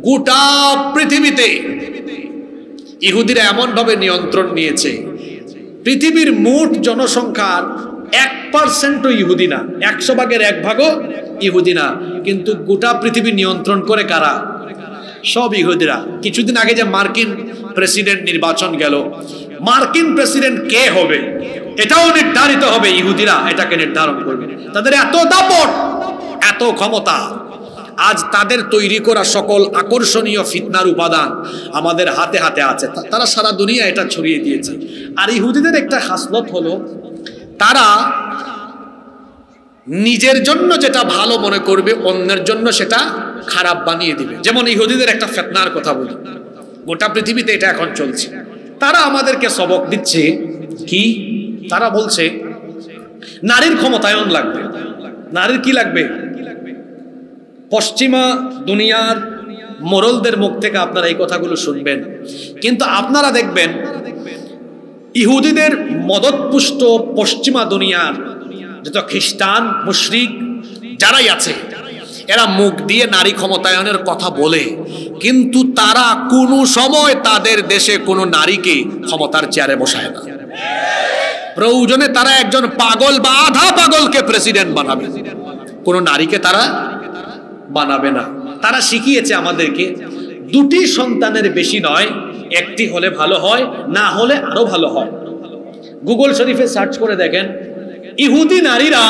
[SPEAKER 1] গোটা পৃথিবীতে ইহুদিরা এমন ভাবে নিয়ন্ত্রণ নিয়েছে, পৃথিবীর মোট জনসংখ্যার 1% ইহুদি না, 100 ভাগের 1 ভাগও ইহুদি না, কিন্তু গোটা পৃথিবী নিয়ন্ত্রণ করে কারা? সব ইহুদিরা। কিছুদিন আগে যে মার্কিন প্রেসিডেন্ট নির্বাচন গেল, মার্কিন প্রেসিডেন্ট কে হবে এটাও নির্ধারিত হবে ইহুদিরা, এটাকে নির্ধারণ করবে। তাদের এত দাপট, এত ক্ষমতা। আজ তাদের তৈরি করা সকল আকর্ষণীয় ফিতনার উপাদান আমাদের হাতে হাতে আছে। তারা সারা দুনিয়া এটা ছড়িয়ে দিয়েছে। আর ইহুদিদের একটা খাসলত হলো, তারা নিজের জন্য যেটা ভালো মনে করবে অন্যের জন্য সেটা খারাপ বানিয়ে দিবে। যেমন ইহুদিদের একটা ফিতনার কথা বলি, গোটা পৃথিবীতে এটা এখন চলছে। তারা আমাদেরকে সবক দিচ্ছে কি? তারা বলছে নারীর ক্ষমতায়ন লাগবে। নারীর কি লাগবে? পশ্চিমা দুনিয়ার মোরলদের মুখ থেকে আপনারা এই কথাগুলো শুনবেন, কিন্তু আপনারা দেখবেন ইহুদিদের মদতপুষ্ট পশ্চিমা দুনিয়ার যত খ্রিস্টান মুশরিক যারাই আছে, এরা মুখ দিয়ে নারী ক্ষমতায়নের কথা বলে, কিন্তু তারা কোনো সময় তাদের দেশে কোনো নারীকে ক্ষমতার চেয়ারে বসায় না। প্রয়োজনে তারা একজন পাগল বা আধা পাগলকে প্রেসিডেন্ট বানাবে, কোনো নারীকে তারা বানাবে না। তারা শিখিয়েছে আমাদেরকে 2টি সন্তানের বেশি নয়, 1টি হলে ভালো হয়, না হলে আরো ভালো হয়। গুগল শরীফে সার্চ করে দেখেন, ইহুদি নারীরা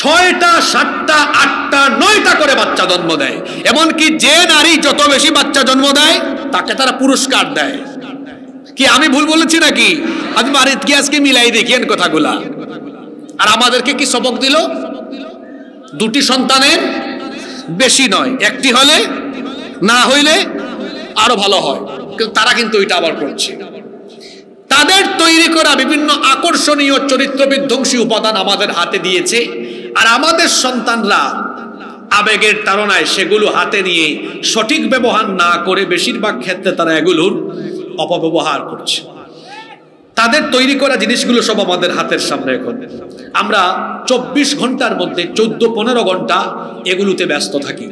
[SPEAKER 1] 6টা 7টা 8টা 9টা করে বাচ্চা জন্ম দেয়। এমনকি যে নারী যত বেশি বাচ্চা জন্ম দেয় তাকে তারা পুরস্কার দেয়। কি আমি ভুল বলেছি নাকি? আজ বাড়িতে কি আজকে মিলাই দেখিয়েন কথাগুলা। আর আমাদেরকে কি সবক দিল? 2টি সন্তানের বেশি নয়, 1টি হলে, না হইলে আরো ভালো হয়। কিন্তু তারা কিন্তু এটা আবার করছে। তাদের তৈরি করা বিভিন্ন আকর্ষণীয় চরিত্র বিধ্বংসী উপাদান আমাদের হাতে দিয়েছে, আর আমাদের সন্তানরা আবেগের তাড়নায় সেগুলো হাতে নিয়ে সঠিক ব্যবহার না করে বেশিরভাগ ক্ষেত্রে তারা এগুলোর অপব্যবহার করছে। তাদের তৈরি করা জিনিসগুলো সব আমাদের হাতের সামনে। এখন আমরা 24 ঘন্টার মধ্যে 14-15 ঘন্টা এগুলোতে ব্যস্ত থাকি।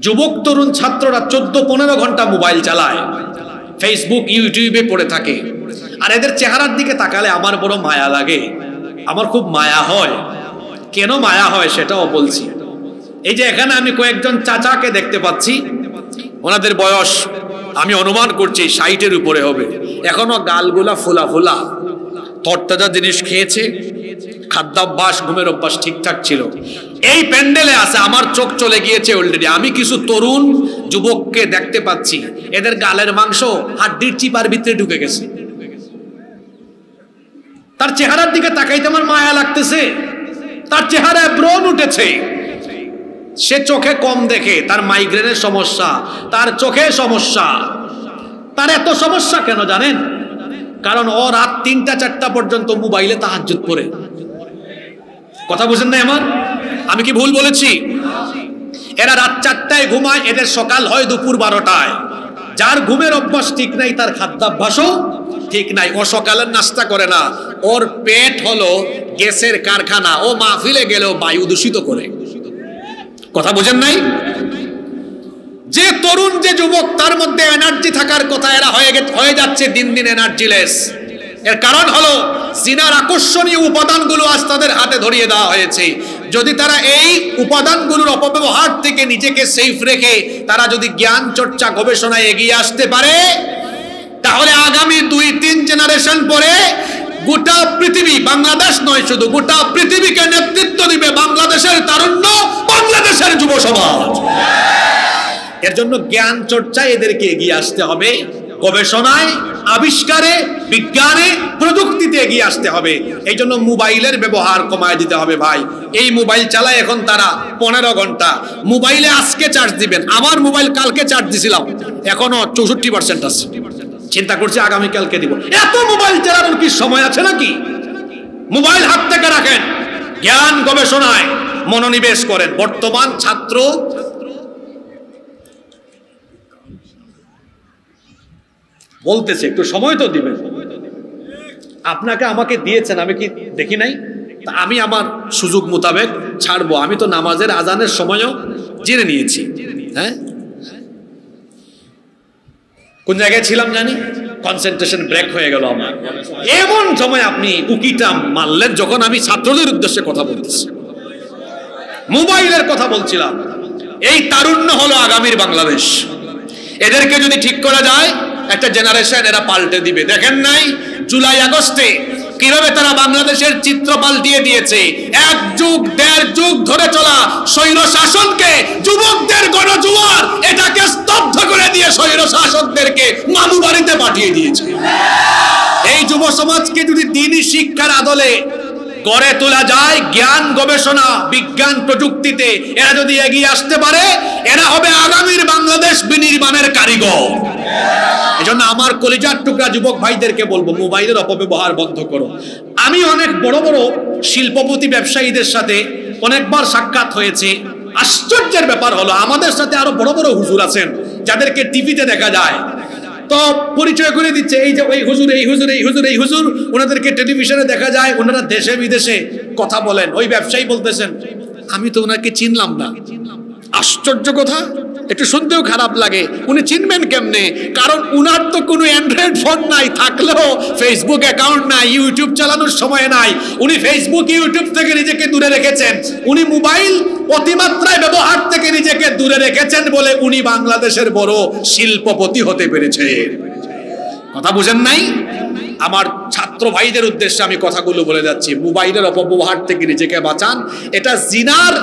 [SPEAKER 1] যুবক তরুণ ছাত্ররা 14-15 ঘন্টা মোবাইল চালায়, ফেসবুক ইউটিউবে পড়ে থাকে। আর এদের চেহারার দিকে তাকালে আমার বড় মায়া লাগে, আমার খুব মায়া হয়। কেন মায়া হয় সেটাও বলছি। এই যে এখানে আমি কয়েকজন চাচাকে দেখতে পাচ্ছি, ওনাদের বয়স আমি অনুমান করছি 60-এর উপরে হবে। এখনো গালগুলা ফোলা ফোলা, তরতাজা জিনিস খেয়েছে, খাদ্যাভ্যাস ঘুমের অভ্যাস ঠিকঠাক ছিল। এই প্যান্ডেলে আছে, আমার চোখ চলে গিয়েছে অলরেডি। আমি কিছু তরুণ যুবককে দেখতে পাচ্ছি, এদের গালের মাংস হাড্ডির চিপার ভিতরে ঢুকে গেছে। তার চেহারার দিকে তাকাইতে আমার মায়া লাগতেছে। তার চেহারায় ব্রণ উঠেছে, সে চোখে কম দেখে, তার মাইগ্রেনের সমস্যা, তার চোখে সমস্যা। তার এত সমস্যা কেন জানেন? কারণ ও রাত 3টা-4টা পর্যন্ত মোবাইলে তাহাজ্জুদ পড়ে। কথা বুঝেন না আমার? আমি কি ভুল বলেছি? এরা রাত 4টায় ঘুমায়, এদের সকাল হয় দুপুর 12টায়। যার ঘুমের অভ্যাস ঠিক নাই তার খাদ্যাভ্যাসও ঠিক নাই। ও সকালের নাস্তা করে না, ওর পেট হলো গ্যাসের কারখানা। ও মাহফিলে গেলেও বায়ু দূষিত করে। কথা বুঝেন নাই? যে তরুণ, যে যুবক, তার মধ্যে এনার্জি থাকার কথা, এরা হয়ে যাচ্ছে দিন দিন এনার্জিলেস। এর কারণ হলো জিনার আকর্ষণীয় উপাদানগুলো আজ তাদের হাতে ধরিয়ে দেওয়া হয়েছে। যদি তারা এই উপাদানগুলোর অপব্যবহার থেকে নিজেকে সেফ রেখে তারা যদি জ্ঞান চর্চা গবেষণায় এগিয়ে আসতে পারে, তাহলে আগামী 2-3 জেনারেশন পরে গোটা পৃথিবী, বাংলাদেশ নয় শুধু, গোটা পৃথিবীকে নেতৃত্ব দিবে বাংলাদেশের তারুণ্য, বাংলাদেশের যুব সমাজ। এর জন্য জ্ঞান চর্চায় এদেরকে এগিয়ে আসতে হবে। গবেষণায়, আবিষ্কারে, বিজ্ঞানে, প্রযুক্তিতে এগিয়ে আসতে হবে। এই জন্য মোবাইলের ব্যবহার কমায় দিতে হবে ভাই। এই মোবাইল চালায় এখন তারা 15 ঘন্টা। মোবাইলে আজকে চার্জ দিবেন, আমার মোবাইল কালকে চার্জ দিছিলাম, এখনো 64% আছে। চিন্তা করছি আগামীকালকে দিব। এত মোবাইল চালানোর কি সময় আছে নাকি? মোবাইল হাত থেকে রাখেন, জ্ঞান গবেষণায় মনোনিবেশ করেন। বর্তমান ছাত্র বলতেছে একটু সময় তো দিবেন। আপনাকে আমাকে দিয়েছেন, আমি কি দেখি নাই? আমি আমার সুযোগ মোতাবেক ছাড়বো। আমি তো নামাজের আজানের সময়ও জেনে নিয়েছি। হ্যাঁ, কোন জায়গায় ছিলাম জানি, কনসেন্ট্রেশন ব্রেক হয়ে গেল আমার। এমন সময় আপনি উকিটা মারলেন যখন আমি ছাত্রদের উদ্দেশ্যে কথা বলতেছি, মোবাইলের কথা বলছিলাম। এই তারুণ্য হলো আগামীর বাংলাদেশ। এদেরকে যদি ঠিক করা যায়, একটা জেনারেশন এরা পাল্টে দিবে। দেখেন নাই জুলাই আগস্টে কিভাবে তারা বাংলাদেশের চিত্র পাল্টিয়ে দিয়েছে। 1 যুগ 1.5 যুগ ধরে চলা স্বৈর শাসনকে, যুবকদের গণজোয়ার এটাকে স্তব্ধ করে দিয়ে স্বৈর শাসকদেরকে মামু বাড়িতে পাঠিয়ে দিয়েছে। এই যুব সমাজকে যদি দ্বীনি শিক্ষার আদলে গড়ে তোলা যায়, জ্ঞান গবেষণা বিজ্ঞান প্রযুক্তিতে এরা যদি এগিয়ে আসতে পারে, এরা হবে আগামীর বাংলাদেশ বিনির্মাণের কারিগর। এজন্য আমার কলিজার টুকরা যুবক ভাইদেরকে বলবো, মোবাইলের অপব্যবহার বন্ধ করো। আমি অনেক বড় বড় শিল্পপতি ব্যবসায়ীদের সাথে অনেকবার সাক্ষাৎ হয়েছে। আশ্চর্যের ব্যাপার হলো, আমাদের সাথে আরো বড় বড় হুজুর আছেন যাদেরকে টিভিতে দেখা যায়, তো পরিচয় করে দিচ্ছে, এই যে ওই হুজুর, এই হুজুর, এই হুজুর, এই হুজুর। ওনাদেরকে টেলিভিশনে দেখা যায়, ওনারা দেশে বিদেশে কথা বলেন। ওই ব্যবসায়ী বলতেছেন, আমি তো ওনাকে চিনলাম না। আশ্চর্য কথা, একটু শুনতেও খারাপ লাগে। উনি চিনবেন কেমনে? কারণ উনার তো কোনো অ্যান্ড্রয়েড ফোন নাই, থাকলেও ফেসবুক অ্যাকাউন্ট নাই, ইউটিউব চালানোর সময় নাই। উনি ফেসবুক ইউটিউব থেকে নিজেকে দূরে রেখেছেন। উনি মোবাইল অতিমাত্রায় ব্যবহার থেকে নিজেকে দূরে রেখেছেন বলে উনি বাংলাদেশের বড় শিল্পপতি হতে পেরেছে। কথা বুঝেন নাই? আমার ছাত্র ভাইদের উদ্দেশ্যে আমি কথাগুলো বলে যাচ্ছি। মোবাইলের অপব্যবহার থেকে নিজেকে বাঁচান। এটা জিনার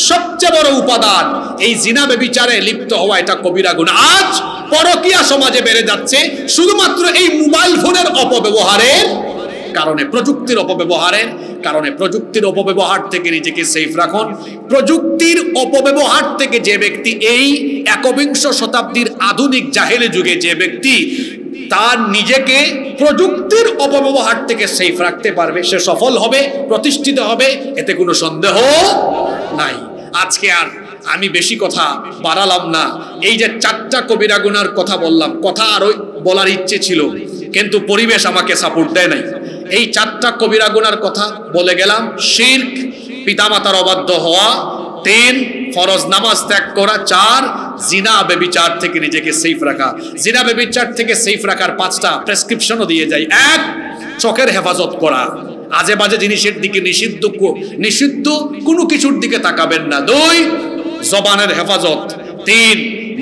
[SPEAKER 1] সবচেয়ে বড় উপাদান। এই জিনা ব্যভিচারে লিপ্ত হওয়া এটা কবিরা গুনাহ। আজ পরকীয়া সমাজে বেড়ে যাচ্ছে শুধুমাত্র এই মোবাইল ফোনের অপব্যবহারের কারণে, প্রযুক্তির অপব্যবহারের কারণে। প্রযুক্তির অপব্যবহার থেকে নিজেকে সেফ রাখুন। প্রযুক্তির অপব্যবহার থেকে যে ব্যক্তি, এই 21 শতাব্দীর আধুনিক জাহেলি যুগে যে ব্যক্তি তার নিজেকে প্রযুক্তির অপব্যবহার থেকে সেফ রাখতে পারবে, সে সফল হবে, প্রতিষ্ঠিত হবে, এতে কোনো সন্দেহ নাই। আজকে আর আমি বেশি কথা বাড়ালাম না। এই যে 4টা কবিরা গুনার কথা বললাম, কথা আরো বলার ইচ্ছে ছিল কিন্তু পরিবেশ আমাকে সাপোর্ট দেয় নাই। এই 4টা কবিরা গুনার কথা বলে গেলাম। শিরক, পিতামাতার অবাধ্য হওয়া, 3 ফরজ নামাজ ত্যাগ করা, 4 জিনা ব্যভিচার থেকে নিজেকে সেফ রাখা। জিনা ব্যভিচার থেকে সেফ রাখার 5টা প্রেসক্রিপশনও দিয়ে যায়। 1, চোখের হেফাজত করা, আজে বাজে জিনিসের দিকে নিষিদ্ধ কোনো কিছুর দিকে তাকাবেন না। 2, জবানের হেফাজত। 3,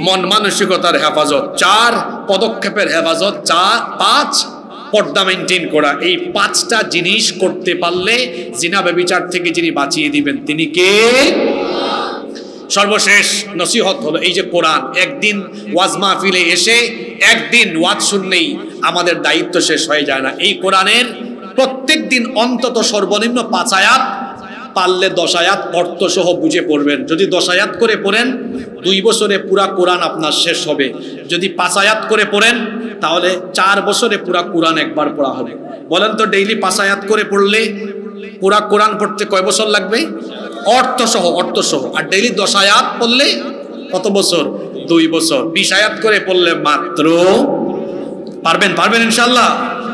[SPEAKER 1] মন মানসিকতার হেফাজত। 4, পদক্ষেপের হেফাজত। 5, পর্দা মেনটেন করা। এই 5টা জিনিস করতে পারলে জিনা ব্যভিচার থেকে যিনি বাঁচিয়ে দিবেন তিনি কে? সর্বশেষ নসিহত হলো এই যে কোরআন। একদিন ওয়াজ মাহফিলে এসে একদিন ওয়াজ শুনলেই আমাদের দায়িত্ব শেষ হয়ে যায় না। এই কোরআনের প্রত্যেক দিন অন্তত সর্বনিম্ন 5 আয়াত, পারলে 10 আয়াত অর্থ সহ বুঝে পড়বেন। যদি 10 আয়াত করে পড়েন 2 বছরে পুরা কোরআন আপনার শেষ হবে। যদি 5 আয়াত করে পড়েন তাহলে 4 বছরে পুরা কোরআন একবার পড়া হবে। বলেন তো, ডেইলি 5 আয়াত করে পড়লে পুরা কোরআন পড়তে কয় বছর লাগবে? অর্থ সহ। আর ডেইলি 10 আয়াত পড়লে কত বছর? 2 বছর। 20 আয়াত করে পড়লে মাত্র পারবেন ইনশাআল্লাহ।